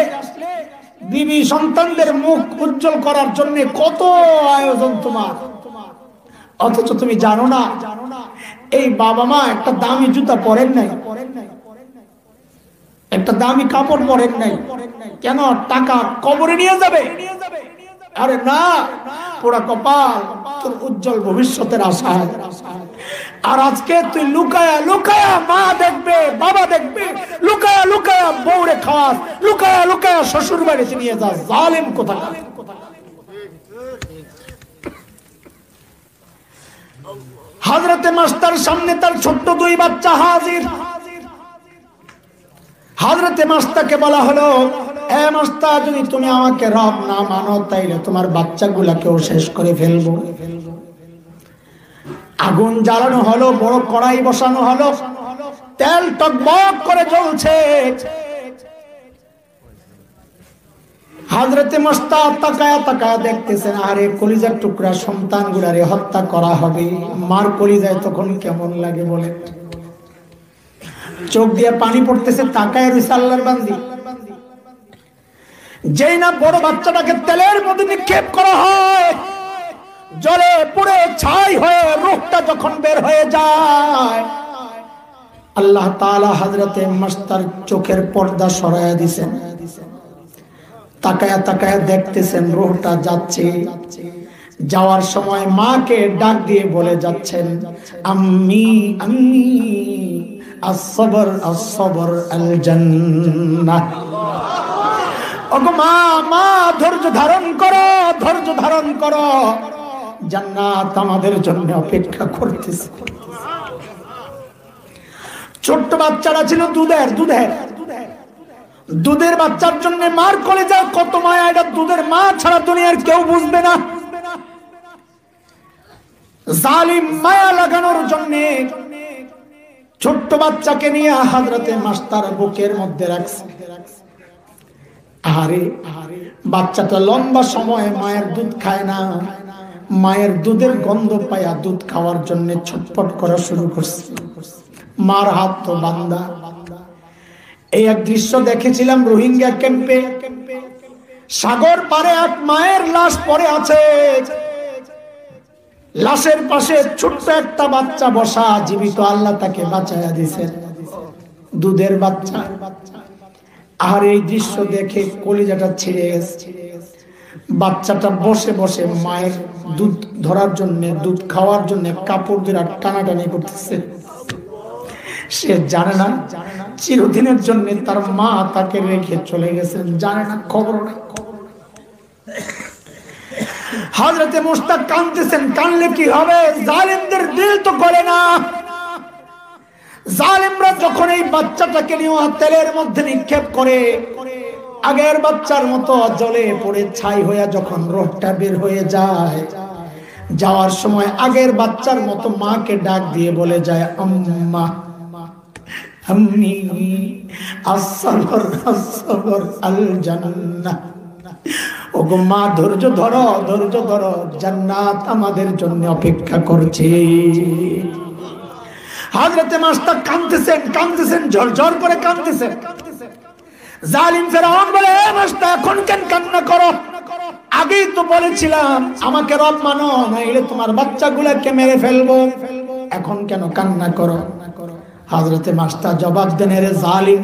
বিবি সন্তানদের মুখ উজ্জ্বল করার জন্য কত আয়োজন তোমার, অথচ তুমি জানো না এই বাবা মা একটা দামি জুতা পরেন নাই, একটা দামি কাপড় পরেন নাই। কেন? টাকা কবরে নিয়ে যাবে। আরে না, পোড়া কপাল, তোর উজ্জ্বল ভবিষ্যতের আশায়। আর আজকে তুই লুকায়া লুকায়া মা দেখবে, বাবা দেখবে, লুকায়া লুকায়া বউরে খাওয়াস, লুকায়া লুকায়া শ্বশুর বাড়িতে নিয়ে যাস। জালেম কোথাকার। হযরতে মাস্টার সামনে তার ছোট্ট 2 বাচ্চা হাজির। হযরতে মাস্টারকে বলা হলো, এ মাস্টার, যদি তুমি আমাকে রব না মানো তাইলে তোমার বাচ্চাগুলাকেও শেষ করে ফেলবো। আগুন জ্বালানো হলো, বড় কড়াই বসানো হলো, তেল টকবক করে জ্বলছে। হযরতে মাস্টার তাকায়া তাকায়া দেখতেছেন, আরে কলিজার টুকরা সন্তানগুলারে হত্যা করা হবে। মার কলিজায় তখন কেমন লাগে বলে? চোখ দিয়ে পানি পড়তেছে, তাকায় রইছে আল্লাহর বান্দি। যেই না বড় বাচ্চাটাকে তেলের মধ্যে নিক্ষেপ করা হয়, জলে পুড়ে ছাই হয়ে রূহটা যখন বের হয়ে যায়, আল্লাহ তাআলা হযরতে মাস্টার চোখের পর্দা সরাইয়া দিয়েছেন। তাকায়া তাকায়া দেখতেছেন রূহটা যাচ্ছে। যাওয়ার সময় মাকে ডাক দিয়ে বলে যাচ্ছেন, আম্মি আম্মি আসসাবর আসসাবর আল জান্নাহ। ওগো মা, মা ধৈর্য ধারণ করো, ধৈর্য ধারণ করো। জান্নাত আমাদের জন্য অপেক্ষা করতেছে। ছোট্ট বাচ্চারা ছিল দুধের বাচ্চার জন্য মার কলেজায় কত মায়া, এটা দুধের মা ছাড়া দুনিয়ার কেউ বুঝবে না। জালিম মায়া লাগানোর জন্য ছোট্ট বাচ্চাকে নিয়ে হযরতে মাস্টার বুকের মধ্যে রাখছে। আরে বাচ্চাটা লম্বা সময় মায়ের দুধ খায় না, মায়ের দুধের গন্ধ পায়া দুধ খাওয়ার জন্য ছটফট করা শুরু করছে। মার হাত তো বান্দা। এই এক দৃশ্য দেখেছিলাম রোহিঙ্গা ক্যাম্পে। সাগর পারে এক মায়ের লাশ পড়ে আছে, লাশের পাশে ছোট্ট একটা বাচ্চা বসা, জীবিত। আল্লাহ তাকে বাঁচায়া দিয়েছেন, দুধের বাচ্চা। আর এই দৃশ্য দেখে কলিজাটা ছিঁড়ে গেছে। বাচ্চাটা বসে বসে মায়ের দুধ ধরার জন্য, দুধ খাওয়ার জন্য কাপড় দিয়ে টানাটানি করতেছে। সে জানে না চিরদিনের জন্য তার মা তাকে রেখে চলে গেছেন, জানে না, খবর নেই। হযরতে মুশতাক কাঁদতেছেন। কানলে কি হবে? জালিমদের দিল তো গলে না। জালিমরা যখন এই বাচ্চাটাকে নিয়ে তেলের মধ্যে নিক্ষেপ করে, আগের বাচ্চার মতো জলে পড়ে ছাই হয়ে যখন রোহটা বের হয়ে যায়, যাওয়ার সময় আগের বাচ্চার মতো মাকে ডাক দিয়ে বলে যায়, আম্মা আম্মি আসসাবর আসসাবর আল জান্নাহ। ওগো মা, ধৈর্য ধরো, ধৈর্য ধরো, জান্নাত আমাদের জন্য অপেক্ষা করছে। হযরতে মাস্টার কাঁদতেছেন, ঝরঝর করে কাঁদতেছেন। জালিম ফেরাউন বলে, এ মাস্টার, এখন কেন কান্না করো? আগেই তো বলেছিলাম আমাকে রব মানো, নাইলে তোমার বাচ্চাগুলোকে মেরে ফেলবো। এখন কেন কান্না করো? হযরতে মাস্টার জবাব দেন, রে জালিম,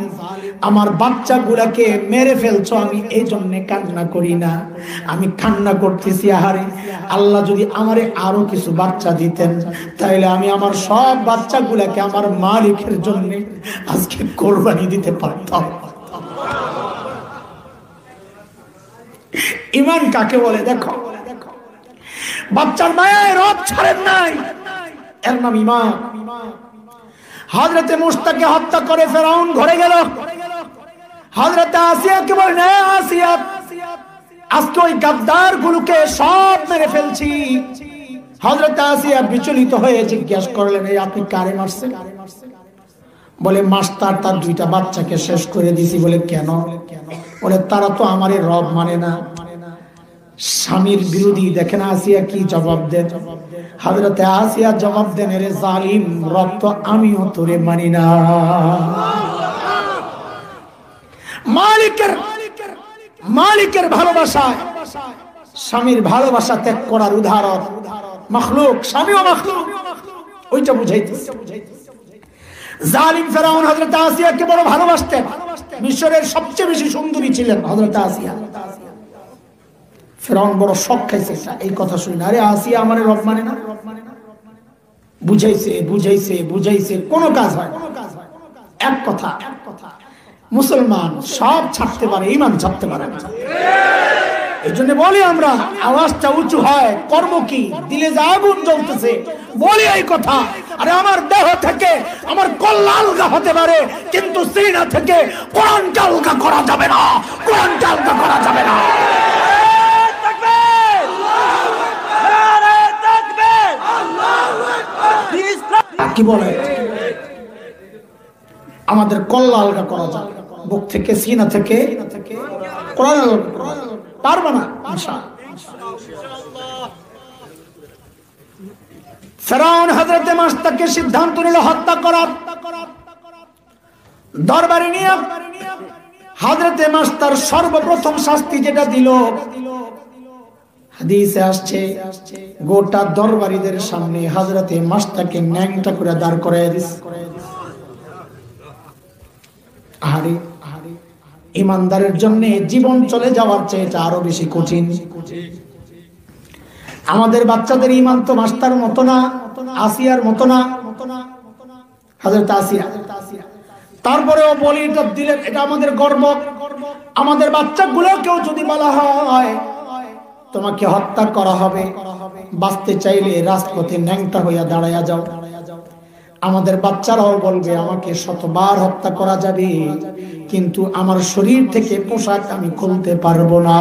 আমার বাচ্চাগুলাকে মেরে ফেলছো, আমি এই জন্য কান্না করি না। আমি কান্না করতেছি, আহারে আল্লাহ যদি আমারে আরো কিছু বাচ্চা দিতেন, তাহলে আমি আমার সব বাচ্চাগুলাকে আমার মালিকের জন্য আজকে কোরবানি দিতে পারতাম। ঈমান কাকে বলে দেখো। বাচ্চার মায়ায় রব ছাড়েন নাই, এর নাম ঈমান। হযরতে মুশতাককে হত্যা করে ফেরাউন ঘরে গেল। হযরতে আসিয়াকে বলেন, হে আসিয়া, আজকে ওই গাদ্দার গুলোকে সব মেরে ফেলছি। হযরতে আসিয়া বিচলিত হয়ে জিজ্ঞাসা করলেন, এই আপনি কারে মারছেন? বলে, মাস্টার তার দুইটা বাচ্চাকে শেষ করে দিছি। বলে, কেন? বলে, তারা তো আমারে রব মানে না, স্বামীর বিরোধী। দেখেন আসিয়া কি জবাব দেন। হযরতে আসিয়া জবাব দেন, রে জালিম, রব তো আমিও তোরে মানি না। মালিকের ভালোবাসা, স্বামীর ভালোবাসা ত্যাগ করার উদাহরণ মাখলুক, স্বামীও মাখলুক, ওইটা বুঝাইতেছে। জালিম ফেরাউন হযরত আসিয়াকে বড় ভালোবাসতেন। মিশরের সবচেয়ে বেশি সুন্দরী ছিলেন হযরত আসিয়া। ফেরাউন বড় শক খাইছে এই কথা শুনে। আরে আসিয়া আমারে রব মানে না। বুঝাইছে, কোনো কাজ হয়। এক কথা, মুসলমান সব ছাড়তে পারে, ঈমান ছাড়তে পারে না। এই জন্য বলি আমরা, আওয়াজটা উঁচু হয়, কর্ম কি? দিলে যে আগুন জ্বলতেছে, বলি এই কথা। আরে আমার দেহ থেকে আমার কল্লা আলগা হতে পারে, কিন্তু সিনা থেকে কোরআনকে আলগা করা যাবে না, কোরআনকে আলগা করা যাবে না। কি বলে? আমাদের কল্লা আলগা করা যাবে, বুক থেকে, সিনা থেকে কোরআন পারবে না ইনশাআল্লাহ। ফেরাউন হযরতে মুশতাককে সিদ্ধান্ত নিল হত্যা করার। দরবারে নিয়ে হযরতে মুশতার সর্বপ্রথম শাস্তি যেটা দিল, হাদিসে আসছে, গোটা দরবারীদের সামনে হযরতে মুশতাককে ন্যাংটা করে দাঁড় করায় দিয়েছে। আরে ইমানদারের জন্য জীবন চলে যাওয়ার চেয়ে এটা আরো বেশি কঠিন। আমাদের বাচ্চাদের ঈমান তো মাস্টার মতো না, আসিয়ার মতো না, হযরত আসিয়া। তারপরেও বলি, এটা দিলেন, এটা আমাদের গর্ব। আমাদের বাচ্চাগুলোকেও যদি বলা হয় তোমাকে হত্যা করা হবে, বাঁচতে চাইলে রাজপথে ন্যাংটা হইয়া দাঁড়াইয়া যাও। আমাদের বাচ্চারাও বলবে আমাকে শতবার হত্যা করা যাবে, কিন্তু আমার শরীর থেকে পোশাক আমি খুলতে পারবো না।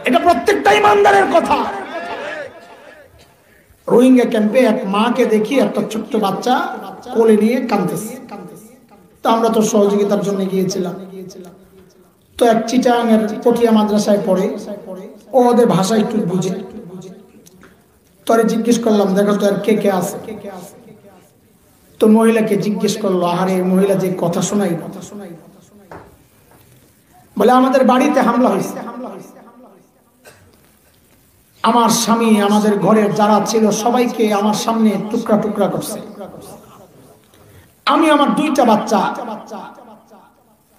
এটা প্রত্যেকটা ইমানদারের কথা। রোহিঙ্গা ক্যাম্পে এক মাকে দেখি একটা ছোট্ট বাচ্চা কোলে নিয়ে কাঁদতেছে। তো আমরা তো সহযোগিতার জন্য গিয়েছিলাম। তো এক চিটাঙের পটিয়া মাদ্রাসায় পড়ে, ও ওদের ভাষা একটু বুঝে। তোরে জিজ্ঞেস করলাম, দেখো তো আর কে কে আছে। তো মহিলাকে জিজ্ঞেস করলো, আরে মহিলা যে কথা শোনাই, বলে আমাদের বাড়িতে হামলা হয়েছে, আমার স্বামী আমাদের ঘরের যারা ছিল সবাইকে আমার সামনে টুকরা টুকরা করছে। আমি আমার দুইটা বাচ্চা,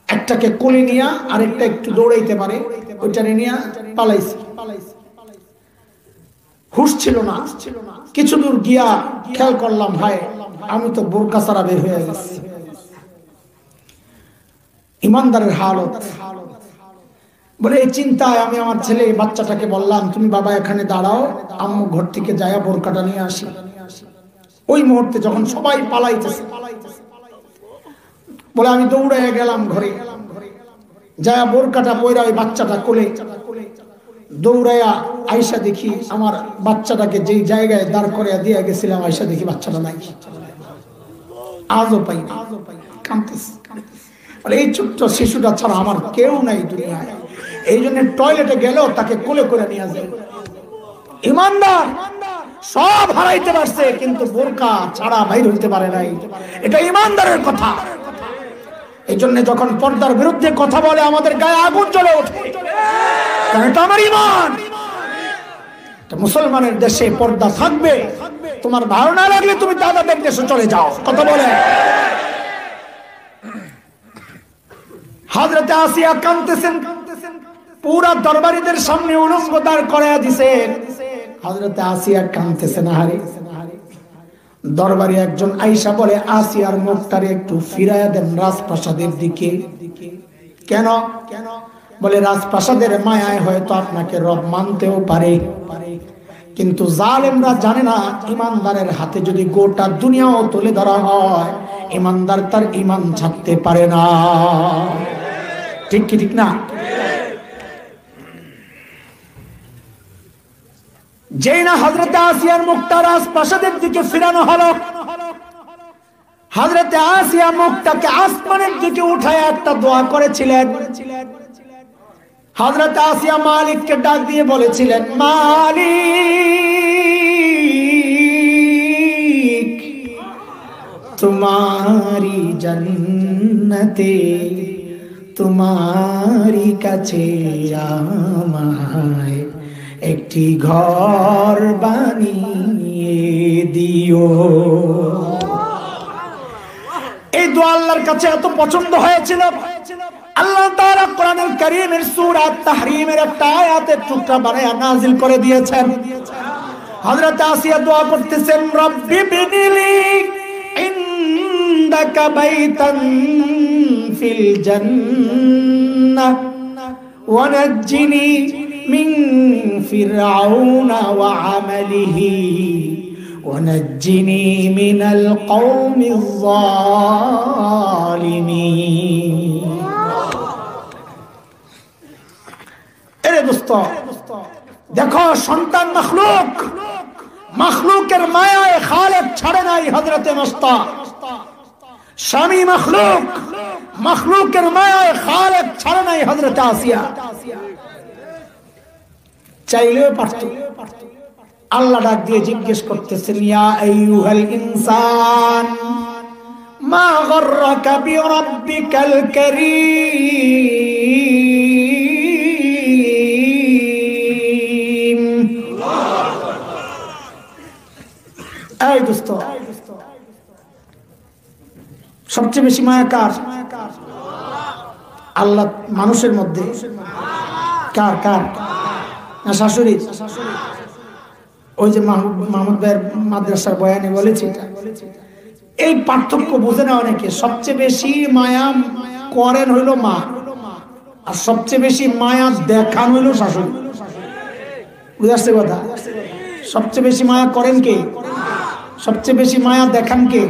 একটাকে কোলে নিয়ে আরেকটা একটু দৌড়াইতে পারে, ওইটারে নিয়ে পালাইছি। হুশ ছিল না। কিছু দূর গিয়া খেয়াল করলাম, ভাই আমি তো বোরকা ছাড়া বের হয়ে গেছি। ইমানদারের হালত। বলে এই চিন্তায় আমি আমার ছেলে বাচ্চাটাকে বললাম, তুমি বাবা এখানে দাঁড়াও, আম্মু ঘর থেকে যায়া বোরকাটা নিয়ে আসি। ওই মুহূর্তে যখন সবাই পালাইতেছে, বলে আমি দৌড়াইয়া গেলাম ঘরে, যায়া বোরকাটা পয়রা ওই বাচ্চাটা কোলে দৌড়াইয়া আয়সা দেখি আমার বাচ্চাটাকে যেই জায়গায় দাঁড় করিয়া দিয়ে গেছিলাম, আয়সা দেখি বাচ্চাটা নাই, আজও পাই না। কাঁদতেছে। বলে এই ছোট্ট শিশুটা ছাড়া আমার কেউ নাই দুনিয়ায়, এই জন্য টয়লেটে গেলেও তাকে কোলে করে নিয়ে যায়। ইমানদার সব হারাইতে পারছে, কিন্তু বোরকা ছাড়া বাইর হইতে পারে নাই। এটা ইমানদারের কথা। এই জন্য যখন পর্দার বিরুদ্ধে কথা বলে আমাদের গায়ে আগুন জ্বলে ওঠে, কারণ এটা আমার ইমান। মুসলমানের দেশে পর্দা থাকবে। তোমার ভালো না লাগলে তুমি দাদাদের দেশে চলে যাও। কথা বলে হযরত আসিয়া কাঁদতেছেন, পুরা দরবারীদের সামনে উলঙ্গ দাঁড় করায়া দিয়েছেন। হযরত আসিয়া কাঁদতেছেন। আহারে, দরবারে একজন আয়েশা বলে, আসিয়ার মুখটারে একটু ফিরায়া দেন রাজপ্রাসাদের দিকে। কেন? বলে রাজপ্রাসাদের মায়ায় হয়তো আপনাকে রব মানতেও পারে, কিন্তু জালেমরা জানে না ইমানদারের হাতে যদি গোটা দুনিয়াও তুলে ধরা হয়, ইমানদার তার ইমান ছাড়তে পারে না। ঠিক কি ঠিক না? যেই না হযরত আসিয়ার মুখটা রাজপ্রাসাদের দিকে ফিরানো হলো, হযরত আসিয়া মুখটাকে আসমানের দিকে উঠায় একটা দোয়া করেছিলেন। হযরত আসিয়া মালিককে ডাক দিয়ে বলেছিলেন, মালিক তোমারি জান্নাতে তোমারি কাছে আমায় একটি ঘর বানিয়ে দিও। এই দোয়া আল্লাহর কাছে এত পছন্দ হয়েছিল, আল্লাহ তাআলা কোরআনুল কারীমের সূরা তাহরীমের একটা আয়াতের টুকরা বানায়া নাযিল করে দিয়েছেন। হযরত আসিয়া দোয়া করতেছেন, রব্বি বিনিলি ইনদাকা বাইতান ফিল জান্নাহ ওয়া নাজ্জিনি মিন ফিরআউনা ওয়া আমালিহি ওয়া নাজ্জিনি মিনাল কওমিজ যালিমিন। এরে দোস্ত, দেখো সন্তান মাখলুক, মাখলুকের মায়ায় খালেক ছাড়ে নাই হযরতে মুস্তা। স্বামী মাখলুক, মাখলুকের মায়ায় খালেক ছাড়ে নাই হযরতে আসিয়া। চাইলেও পারত। আল্লাহ ডাক দিয়ে জিজ্ঞেস করতেছেন, ইয়া আইয়ুহাল ইনসান মা গররাকা বিরাব্বিকাল কারীম। এই দোস্ত, সবচেয়ে বেশি মায়া কার? আল্লাহ মানুষের মধ্যে কার কার? না শাশুড়ি? ওই যে মাহমুদ ভাইয়ের মাদ্রাসার বয়ানে বলেছি, এই পার্থক্য বোঝে না অনেকে। সবচেয়ে বেশি মায়া করেন হইল মা, আর সবচেয়ে বেশি মায়া দেখান হইল শাশুড়ি। বুঝাচ্ছে কথা? সবচেয়ে বেশি মায়া করেন কে? সবচেয়ে বেশি মায়া দেখান কে?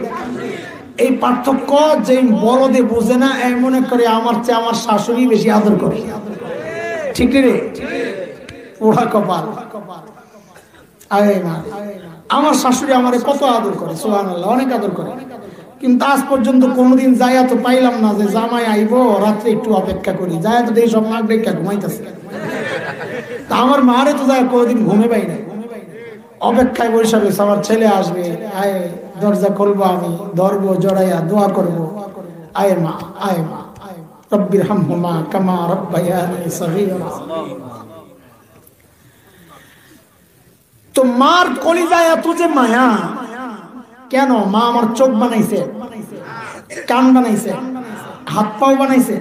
এই পার্থক্য যে বলদে বোঝে না, এই মনে করে আমার চেয়ে আমার শাশুড়ি বেশি আদর করে। ঠিক রে? পোড়া কপাল। আমার শাশুড়ি আমারে কত আদর করে, সুবহানাল্লাহ, অনেক আদর করে। কিন্তু আজ পর্যন্ত কোনোদিন যাইয়া তো পাইলাম না যে জামাই আইবো রাত্রে একটু অপেক্ষা করি, যাইয়া তো এই সব নাক ডেকা ঘুমাইতেছে। তা আমার মারে তো যায় কোনোদিন ঘুমে পাই না, অপেক্ষায় বসে রয়েছে আমার ছেলে আসবে, আয় দরজা খুলবো, আমি ধরবো, জড়াইয়া দোয়া করবো, আয় মা, আয় মা, রব্বির হামহুমা কামা রাব্বায়ানি সগীরা। তো মার কলিজায় এত যে মায়া কেন? মা আমার চোখ বানাইছে, কান বানাইছে, হাত পাও বানাইছে,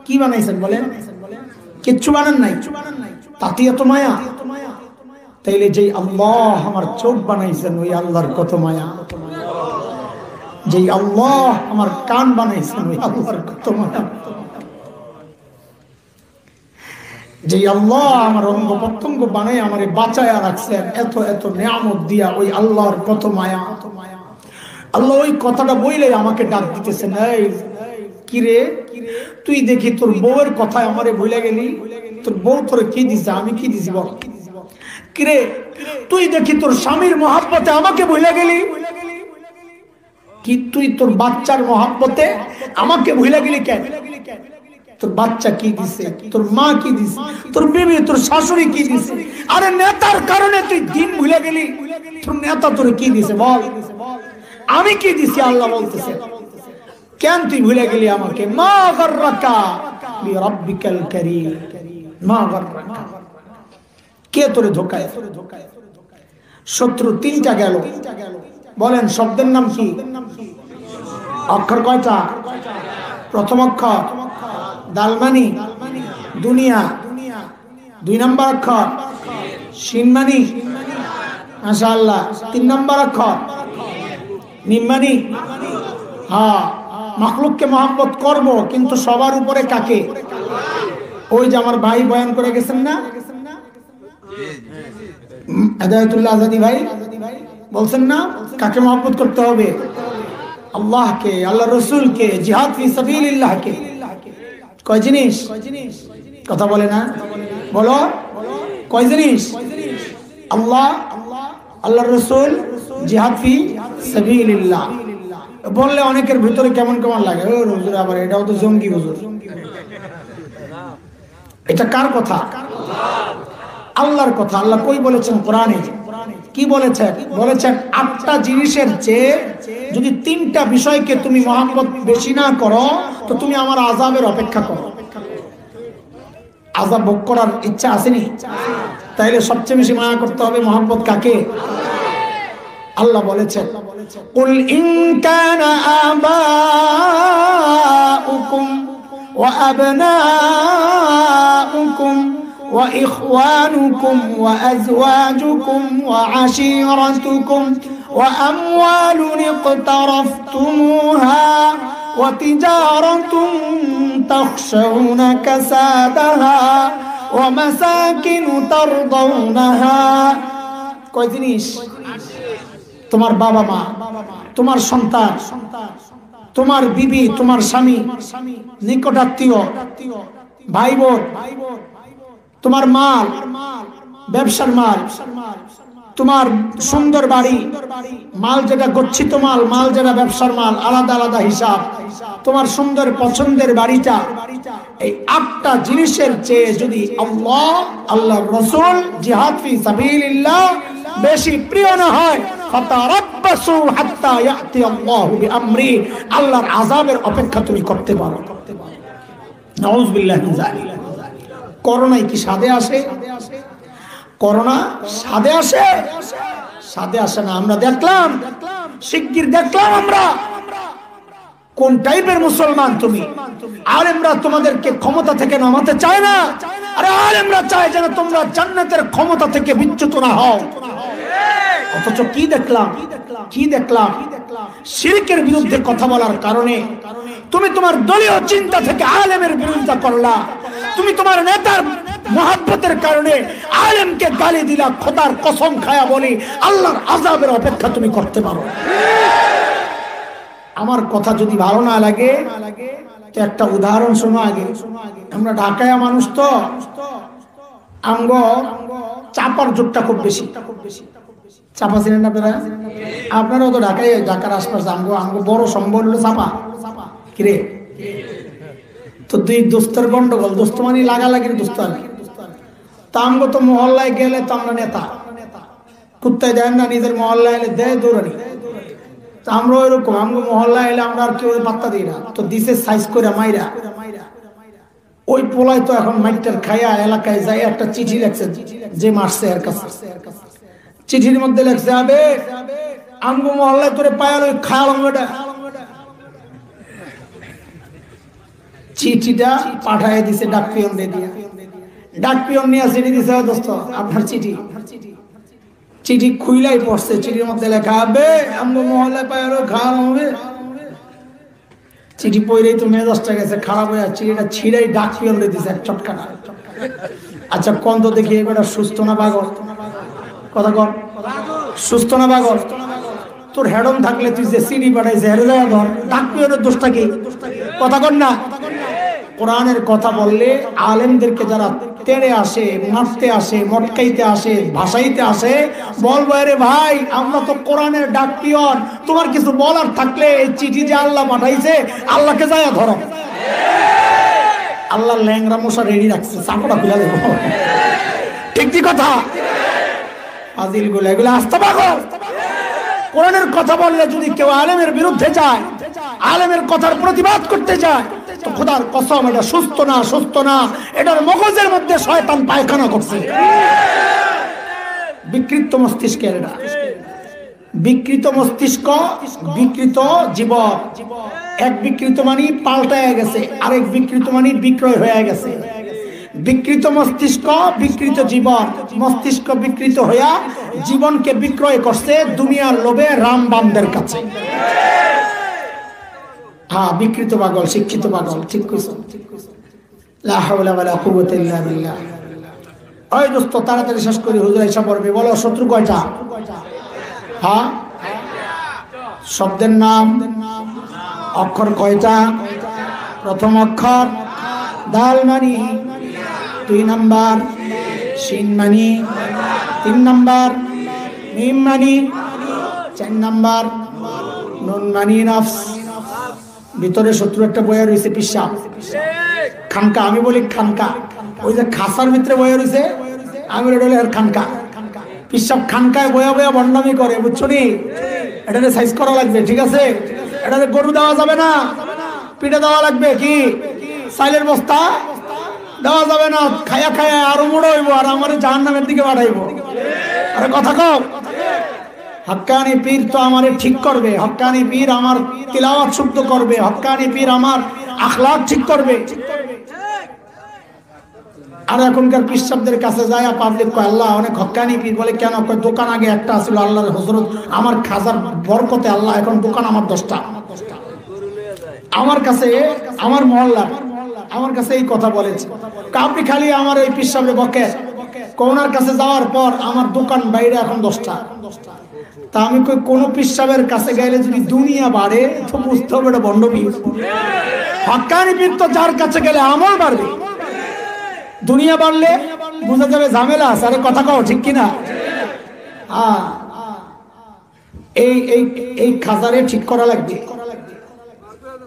কি বানাইছেন বলেন? কিচ্ছু বানান নাই, তাতে এত মায়া। তাইলে যেই আল্লাহ আমার চোখ বানাইছেন ওই আল্লাহর কত মায়া, যেই আল্লাহ আমার কান বানাইছেন ওই আল্লাহর কত মায়া, যেই আল্লাহ আমার অঙ্গ প্রত্যঙ্গ বানাই আমারে বাঁচায়া রাখছেন এত এত নিয়ামত দিয়া ওই আল্লাহর কত মায়া। আল্লাহ ওই কথাটা বইলে আমাকে ডাক দিতেছেন, এই কি রে তুই দেখি তোর বউয়ের কথায় আমারে ভুলে গেলি, তোর বউ তোরে কি দিছে, আমি কি দিছি বল? কিরে তুই দেখি তোর স্বামীর মহাব্বতে আমাকে ভুলে গেলি, কি তুই তোর বাচ্চার মহাব্বতে আমাকে ভুলে গেলি কেন? তোর বাচ্চা কি দিছে, তোর মা কি দিছে, তোর বিবি তোর শাশুড়ি কি দিছে? আরে নেতার কারণে তুই দিন ভুলে গেলি, তোর নেতা তোর কি দিছে বল? আমি কি দিছি? আল্লাহ বলতেছে কেন তুই ভুলে গেলি আমাকে? মা গাররাকা বিরাব্বিকাল কারীম, মা গাররাকা, কে তোরে ধোঁকায়? শত্রু তিনটা গেল, বলেন শব্দের নাম কি? অক্ষর কয়টা? প্রথম অক্ষর দালমানি, দুনিয়া। 2 নম্বর অক্ষর শিনমানি, মাশাআল্লাহ। 3 নম্বর অক্ষর নিম্মানি। হ্যাঁ, মাখলুককে মহব্বত করব, কিন্তু সবার উপরে কাকে? ওই যে আমার ভাই বয়ান করে গেছেন না, হেদায়েতুল্লাহ আজাদি ভাই বলছেন না, কাকে মহব্বত করতে হবে? আল্লাহকে, আল্লাহ রসুলকে, জিহাদ ফি সাবিলিল্লাহকে। কয় জিনিস? কথা বলে না, বলো কয় জিনিস? আল্লাহ, আল্লাহ রসুল, জিহাদ ফি সাবিলিল্লাহ। বললে অনেকের ভিতরে কেমন কেমন লাগে, ও হুজুর আবার এটাও তো জঙ্গি হুজুর। এটা কার কথা? আল্লাহর কথা। আল্লাহ কই বলেছেন কোরআনে? কি বলেছেন? বলেছেন 8টা জিনিসের চেয়ে যদি 3টা বিষয়কে তুমি মহব্বত বেশি না করো তো তুমি আমার আযাবের অপেক্ষা করো। আযাব ভোগ করার ইচ্ছা আসেনি? তাইলে সবচেয়ে বেশি মায়া করতে হবে মহব্বত কাকে? আল্লাহ বলেছেন কুল ইন কানা আবাউকুম ওয়া আবনাউকুম وإخوانكم وأزواجكم وعشيرتكم وأموال اقترفتموها وتجارة تخشون كسادها ومساكن ترضونها। কয় জিনিস? তোমার বাবা মা, তোমার সন্তান, তোমার বিবি, তোমার স্বামী, নিকটাত্মীয়, ভাই বোন, তোমার মাল, ব্যবসার মাল, তোমার সুন্দর বাড়ি, মাল যেটা গচ্ছিত মাল, মাল যেটা ব্যবসার মাল, আলাদা আলাদা হিসাব, তোমার সুন্দর পছন্দের বাড়িটা। এই 8টা জিনিসের চেয়ে যদি আল্লাহ, আল্লাহর রাসূল, জিহাদ ফি সাবিলিল্লাহ বেশি প্রিয় না হয়, ফাতারাব্বাসু হাত্তা ইয়াতি আল্লাহু বিআমরি, আল্লাহর আযাবের অপেক্ষা তুমি করতে পারো। নাউযু বিল্লাহি মিন যালিক। করোনায় কি সাদে আসে? করোনা সাদে আসে? সাদে আসে না। আমরা দেখলাম, শিগগির দেখলাম আমরা কোন টাইপের মুসলমান তুমি। আলেমরা তোমাদেরকে ক্ষমতা থেকে নামাতে চায় না, আরে আলেমরা চায় যেন তোমরা জান্নাতের ক্ষমতা থেকে বিচ্যুত না হও। অথচ কি দেখলাম? কি দেখলাম? শিরকের বিরুদ্ধে কথা বলার কারণে তুমি তোমার দলীয় চিন্তা থেকে আলেমের বিরোধিতা করলা, তুমি তোমার নেতার মোহাব্বতের কারণে আলেমকে গালি দিলা, খোদার কসম খায়া বলি আল্লাহর আযাবের অপেক্ষা তুমি করতে পারো। আমার কথা যদি ভালো না লাগে তো একটা উদাহরণ শোনো আগে। আমরা ঢাকায় মানুষ তো, আমগো চাপার যুগটা খুব বেশি। চাপা ছিলেন না আপনারা? আপনারাও তো ঢাকায়, ঢাকার আশপাশ। আমগো বড় সম্বল হলো চাপা। কিরে, তো দুই দোস্তের গন্ডগোল, দোস্ত মানে লাগালাগির দোস্ত আর কি। তা আমগো তো মহল্লায় গেলে তো আমরা নেতা, কুত্তায় দেন না, নিজের মহল্লায় এলে দেয় দৌড়ানি। তা আমরা ওইরকম, আমগো মহল্লায় এলে আমরা আর কেউ পাত্তা দিই না, তো দিছে সাইজ করে মাইরা। ওই পোলায় তো এখন মাইটার খাইয়া এলাকায় যায় একটা চিঠি লেখছে যে মারছে এর কাছে। চিঠির মধ্যে লেখছে, আবে আমগো মহল্লায় তোরে পায়াল ওই খায়ালটা। চিঠিটা পাঠায় দিছে ডাক পিয়ন দিয়ে। ডাক পিয়ন নিয়ে চিঠি দিছে, দোস্ত আপনার চিঠি। চিঠি খুইলাই পড়ছে, চিঠির মধ্যে লেখা, আবে আমগো মহল্লায় পায়াল ওই খায়াল হবে। চিঠি পড়েই তো মেজাজটা গেছে খারাপ হয়ে যাচ্ছে, চিঠিটা ছিঁড়াই ডাক পিয়ন দিয়ে দিছে এক চটকানা। আচ্ছা কোন তো দেখি এবার সুস্থ না পাগল? কথা কর, সুস্থ না পাগল? তোর হেডম থাকলে তুই যে সিডি পাঠাইছে হেরে যায় ধর, ডাক পিয়নের দোষটা কি? কথা কর না। কোরআনের কথা বললে আলেমদেরকে যারা তেড়ে আসে, মারতে আসে, মটকাইতে আসে, ভাসাইতে আসে, বলবো আরে ভাই আমরা তো কোরআনের ডাক পিয়ন, তোমার কিছু বলার থাকলে এই চিঠি যে আল্লাহ পাঠাইছে আল্লাহকে যায় ধরো। আল্লাহ ল্যাংরা মশা রেডি রাখছে, চাকরা খুলে দেবো। ঠিক কি কথা? আজিল গুলো এগুলো আস্তে পাগল। কোরআনের কথা বললে যদি কেউ আলেমের বিরুদ্ধে যায়, আলেমের কথার প্রতিবাদ করতে যায়, তো খোদার কসম এটা সুস্থ না, সুস্থ না, এটার মগজের মধ্যে শয়তান পায়খানা করছে। বিকৃত মস্তিষ্কের এটা, বিকৃত মস্তিষ্ক, বিকৃত জীবন। এক বিকৃত মানি পাল্টায় গেছে, আরেক বিকৃত মানি বিক্রয় হয়ে গেছে। বিকৃত মস্তিষ্ক, বিকৃত জীবন। মস্তিষ্ক বিকৃত হইয়া জীবনকে বিক্রয় করছে দুনিয়ার লোভে রামবামদের কাছে। হ্যাঁ, বিকৃত পাগল, শিক্ষিত পাগল। ঠিক কইছো? লা হাওলা ওয়ালা কুওয়াতা ইল্লা বিল্লাহ। ওই দোস্ত তাড়াতাড়ি শেষ করি, হুজুর এসে পড়বে। বলো শত্রু কয়টা? হ্যাঁ, শব্দের নাম অক্ষর কয়টা? প্রথম অক্ষর দাল মানি, 2 নাম্বার শিন মানি, 3 নাম্বার মিম মানি, 4 নাম্বার নুন মানি নফস। ভিতরে শত্রু একটা বইয়া রয়েছে, পিসাব খানকা। আমি বলি খানকা, ওই যে খাসার ভিতরে বইয়া রয়েছে, আমি বলি আর খানকা। পিসাব খানকায় বয়া বয়া বন্ডামি করে, বুঝছো নি? এটাতে সাইজ করা লাগবে, ঠিক আছে? এটাতে গরু দেওয়া যাবে না, পিঠে দেওয়া লাগবে কি সাইলের বস্তা দেওয়া যাবে না। খায়া খায়া আরো মোড় হইব, আর আমার জাহান্নামের দিকে পাঠাইব। আরে কথা কও। হক্কানি পীর তো আমারে ঠিক করবে, হক্কানি পীর আমার তিলাওয়াত শুদ্ধ করবে, হক্কানি পীর আমার আখলাক ঠিক করবে। আর এখনকার পিসাবদের কাছে যায় পাবলিক কয় আল্লাহ অনেক হক্কানি পীর। বলে কেন? কয় দোকান আগে একটা ছিল আল্লাহর হযরত আমার খাজার বরকতে আল্লাহ এখন দোকান আমার 10টা। আমার কাছে, আমার মহল্লা আমার কাছে এই কথা বলেছে, আপনি খালি আমার এই পিসাবে বকে, কোনার কাছে যাওয়ার পর আমার দোকান বাইরে এখন 10টা। তা আমি কই কোন পিসাবের কাছে গেলে যদি দুনিয়া বাড়ে তো বুঝতে হবে এটা বন্ড পীর। হক্কানি পীর তো যার কাছে গেলে আমল বাড়বে, দুনিয়া বাড়লে বুঝা যাবে ঝামেলা আছে। আরে কথা কও, ঠিক কিনা? হ্যাঁ, এই খাজারে ঠিক করা লাগবে।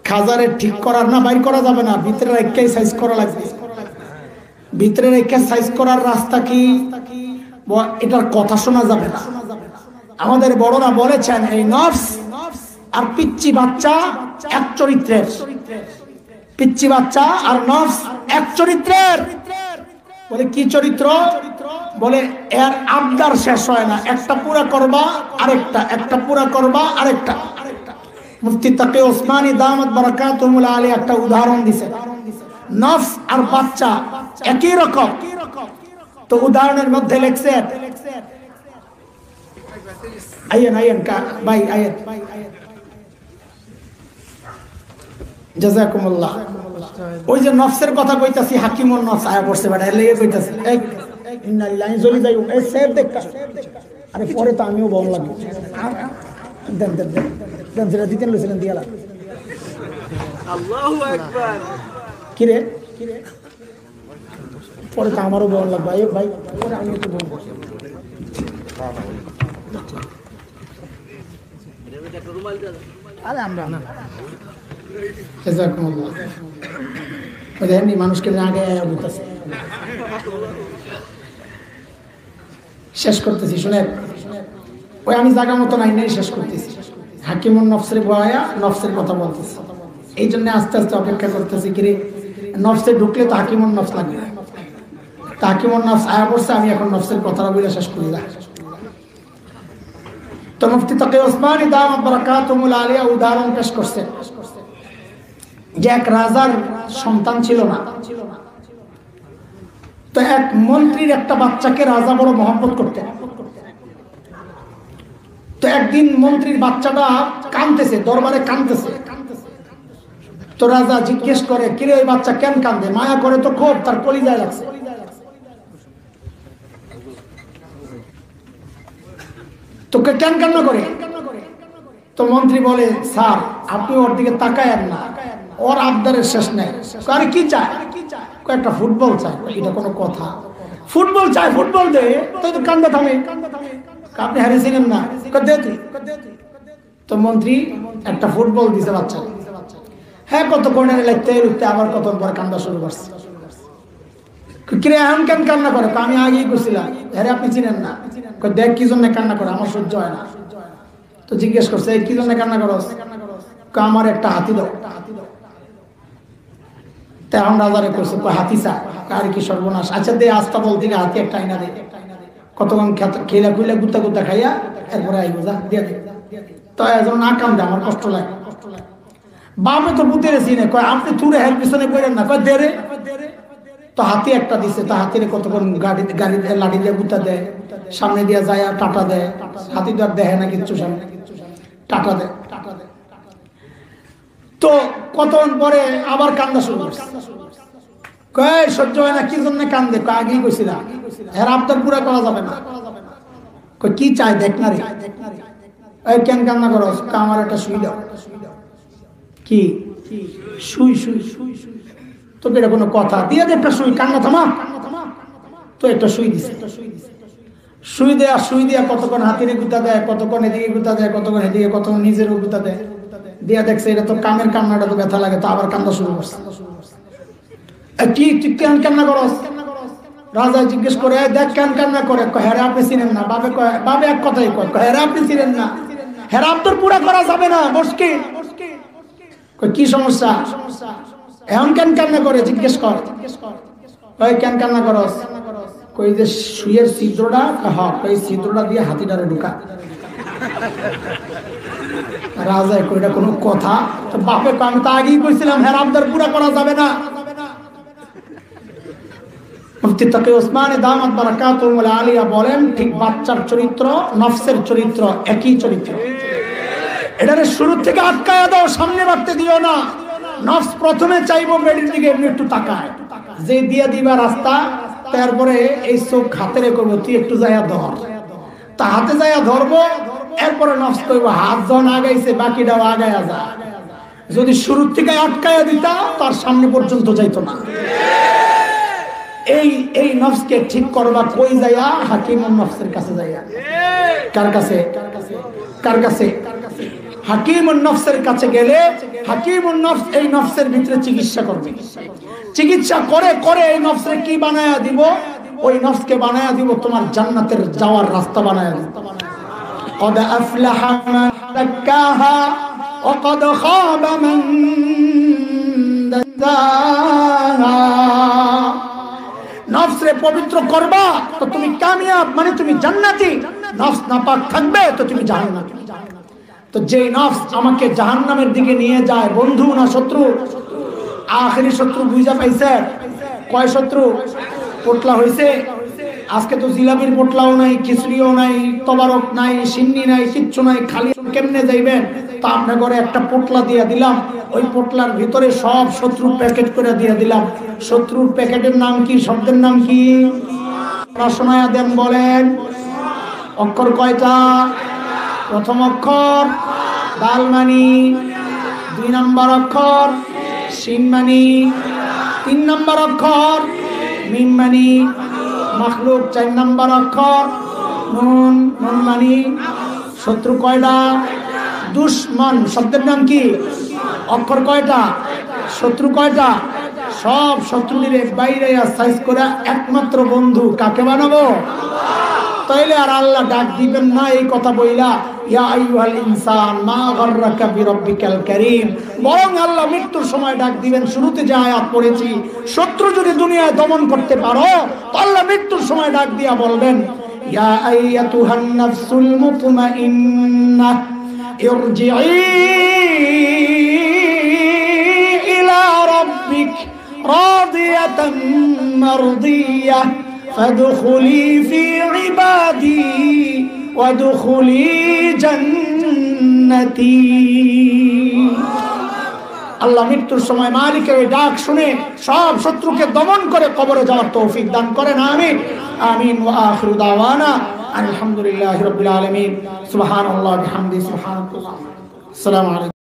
খাজারে ঠিক করার না, বাইর করা যাবে না, ভিতরে রেখে সাইজ করা লাগবে। ভিতরে রেখে সাইজ করার রাস্তা কি? এটার কথা শোনা যাবে না। আমাদের বড়রা বলেছেন এই নফস আর পিচ্চি বাচ্চা এক চরিত্রের। পিচ্চি বাচ্চা আর নফস এক চরিত্রের। বলে কি চরিত্র? বলে এর আবদার শেষ হয় না, একটা পুরা করবা আরেকটা, একটা পুরা করবা আরেকটা। মুফতি তাকি ওসমানী দামাত বারাকাতুহুল আলী একটা উদাহরণ দিছে, নফস আর বাচ্চা একই রকম। তো উদাহরণের মধ্যে লেখছে, আইয়েন আইয়েন ভাই আইয়েন, জাযাকুমুল্লাহ। ওই যে নফসের কথা কইতাছি, হাকিমুন নফস আয়া পড়ছে বেটা, এর লেগে কইতাছি এই ইন্নালিল্লাহি চলে যাই এই সেভ দেখা। আরে পরে তো আমিও বল লাগবে, দেন দেন দেন দেন, যেটা দিতেন লইছিলেন দিয়ালা। আল্লাহু আকবার। কি রে পরে তো আমারও বল লাগবে ভাই, পরে আমি একটু বলবো। আরে আমরা মানুষকে আগে শেষ করতেছি, শুনে ওই আমি জায়গা মতো নাই নেই শেষ করতেছি। হাকিমুন নফসের বয়া নফসের কথা বলতেছি, এই জন্য আস্তে আস্তে অপেক্ষা করতেছি। কিরে নফসে ঢুকলে তো হাকিমুন নফস লাগবে, তা হাকিমুন নফস আয়া পড়ছে, আমি এখন নফসের কথাটা বলে শেষ করি না। তো মুফতি তাকি ওসমানী দামাত বারাকাতুহুল আলিয়া উদাহরণ পেশ করছে যে এক রাজার সন্তান ছিল না, তো এক মন্ত্রীর একটা বাচ্চাকে রাজা বড় মহব্বত করতেন। তো একদিন মন্ত্রীর বাচ্চাটা কাঁদতেছে, দরবারে কাঁদতেছে। তো রাজা জিজ্ঞেস করে, কিরে ওই বাচ্চা কেন কাঁদে? মায়া করে তো খুব, তার কলিজায় লাগছে। তোকে কেন কান্না করে? তো মন্ত্রী বলে, স্যার আপনি ওর দিকে তাকায়েন না, ওর আবদারের শেষ নেই। আরে কি চায়? একটা ফুটবল চায়। এটা কোনো কথা? ফুটবল চায়, ফুটবল দে। তো কান্দা থামে, আপনি হারিয়েছিলেন না, দে তুই। তো মন্ত্রী একটা ফুটবল দিছে বাচ্চা। হ্যাঁ কত কোণের লাগতে উঠতে আবার কত পর কান্দা শুরু করছে। কিরে এখন কেন কান্না করে? আমি আগেই করছিলাম। হ্যাঁ আপনি চিনেন না? দেখ কি জন্য কান্না করে, আমার সহ্য হয় না। তো জিজ্ঞেস করছে কি জন্য কান্না করস? আমার একটা হাতি দাও। তখন রাজারে করছে হাতি চায়। আর কি সর্বনাশ, আচ্ছা দে আস্তা বল দিকে হাতি একটা আইনা দে। কতক্ষণ খেলা খুলে গুতা গুতা খাইয়া এরপরে আইবো, যা দিয়ে দে। তো একজন না কান্দে, আমার কষ্ট লাগে। বাপে তো পুঁতে রেছি না, কয় আপনি তুরে হের পিছনে পড়েন না, কয় দে রে। তো হাতি একটা দিছে, তা হাতিরে কতক্ষণ গাড়ি লাঠি দিয়ে গুতা দেয়, সামনে দিয়ে যায় টাটা দেয়। হাতি তো আর দেখে না কিচ্ছু, সামনে টাটা দেয়। তো কতক্ষণ পরে আবার কান্দা শুরু করছে। কয় সহ্য হয় না, কি জন্য কান্দে? আগেই কইছিলাম এর আবদার পুরা করা যাবে না। কয় কি চাই দেখ না রে। কেন কান্না করো? আমার একটা সুই দাও। কি সুই? সুই সুই সুই তো এটা কোনো কথা? দিয়ে দে একটা সুই, কান্না থামা। তো একটা সুই দিছে। সুই দেয়া কতক্ষণ হাতিরে গুতা দেয়, কতক্ষণ এদিকে গুতা দেয়, কতক্ষণ এদিকে, কতক্ষণ নিজেরও গুতা দেয়। দিয়া দেখছে এটা তো কামের কান্নাটা তো ব্যথা লাগে, তো আবার কান্দা শুরু করছে। কি তুই কেন কান্না করস? রাজা জিজ্ঞেস করে, দেখ কেন কান্না করে? হেরা আপনি চিনেন না? বাবে এক কথাই কয়, হেরা আপনি চিনেন না? হেরা আব্দুর পুরা করা যাবে না, বসকে। কি সমস্যা? এখন কেন কান্না করে জিজ্ঞেস কর। কেন কান্না করস? কই যে সুইয়ের ছিদ্রটা, হ্যাঁ ওই ছিদ্রটা দিয়ে হাতিটারে ঢুকা। রাজা কইটা কোনো কথা? তো বাপে আমি তো আগেই কইছিলাম হের আবদার পুরা করা যাবে না। মুফতি তাকি ওসমানী দামাত বারাকাতুহুল আলিয়া বলেন, ঠিক বাচ্চার চরিত্র নফসের চরিত্র একই চরিত্র। এটারে শুরু থেকে আটকায়া দাও, সামনে বাড়তে দিও না। নফস প্রথমে চাইবো বেডির দিকে, এমনি একটু তাকায়, যে দিয়া দিবা রাস্তা, তারপরে এই চোখ হাতে রেখে তুই একটু যাইয়া ধর। তা হাতে যাইয়া ধরবো, এরপরে নফস কইব হাত যখন আগাইছে বাকিটাও আগায়া যা। যদি শুরুর থেকে আটকায়া দিতা, তার সামনে পর্যন্ত যাইতো না। এই নফসকে ঠিক করবা কই যাইয়া? হাকিমুন নফসের কাছে যাইয়া। কার কাছে? কার কাছে? হাকিমুন নফসের কাছে গেলে হাকিমুন নফস এই নফসের ভিতরে চিকিৎসা করবে। চিকিৎসা করে করে এই নফসে কি বানায়া দিব? ওই নফসকে বানায়া দিব তোমার জান্নাতের যাওয়ার রাস্তা বানায়া দিব। قد أفلح من زكاها وقد خاب من دساها। নফসরে পবিত্র করবা তো তুমি কামিয়াব, মানে তুমি জান্নাতি। নফস নাপাক থাকবে তো তুমি জাহান্নামী। তো যে নফস আমাকে জাহান্নামের দিকে নিয়ে যায়, বন্ধু না শত্রু? আখেরি শত্রু বুঝা পাইছে? কয় শত্রু? পোটলা হইছে? আজকে তো জিলাপির পোটলাও নাই, খিচড়িও নাই, তবারক নাই, সিন্নি নাই, কিচ্ছু নাই, খালি কেমনে যাইবেন? তা আপনার ঘরে একটা পোটলা দিয়ে দিলাম, ওই পোটলার ভিতরে সব শত্রুর প্যাকেট করে দিয়ে দিলাম। শত্রুর প্যাকেটের নাম কি? শব্দের নাম কি? শোনায়া দেন, বলেন। অক্ষর কয়টা? প্রথম অক্ষর দাল মানি, 2 নম্বর অক্ষর শিন মানি, 3 নম্বর অক্ষর মিম মানি, মাখলুক 4 নম্বর অক্ষর নুন, নুন মানি। শত্রু কয়টা? দুশ্মন শব্দের নাম কি? অক্ষর কয়টা? শত্রু কয়টা? সব শত্রুদের বাইরে সাইজ করে একমাত্র বন্ধু কাকে বানাবো? তাইলে আর আল্লাহ ডাক দিবেন না এই কথা বইলা ইয়া আইয়ুহাল ইনসান মা গাররাকা বিরাব্বিকাল কারীম, বরং আল্লাহ মৃত্যুর সময় ডাক দিবেন। শুরুতে যে আয়াত পড়েছি, শত্রু যদি দুনিয়ায় দমন করতে পারো তো আল্লাহ মৃত্যুর সময় ডাক দিয়া বলবেন ইয়া আইয়াতুহান নাফসুল মুতমাইন্নাহ ইরজিই ইলা রাব্বিক রাদিয়াতান মারদিয়াহ ফাদখুলি ফি ইবাদি ওয়াদখুলি জান্নাতি। আল্লাহ মৃত্যুর সময় মালিকের এই ডাক শুনে সব শত্রুকে দমন করে কবরে যাওয়ার তৌফিক দান করেন, আমিন আমিন। ওয়া আখিরু দাওয়ানা আলহামদুলিল্লাহি রাব্বিল আলামিন। সুবহানাল্লাহি ওয়া বিহামদিহি, সুবহানাল্লাহ। আসসালামু আলাইকুম।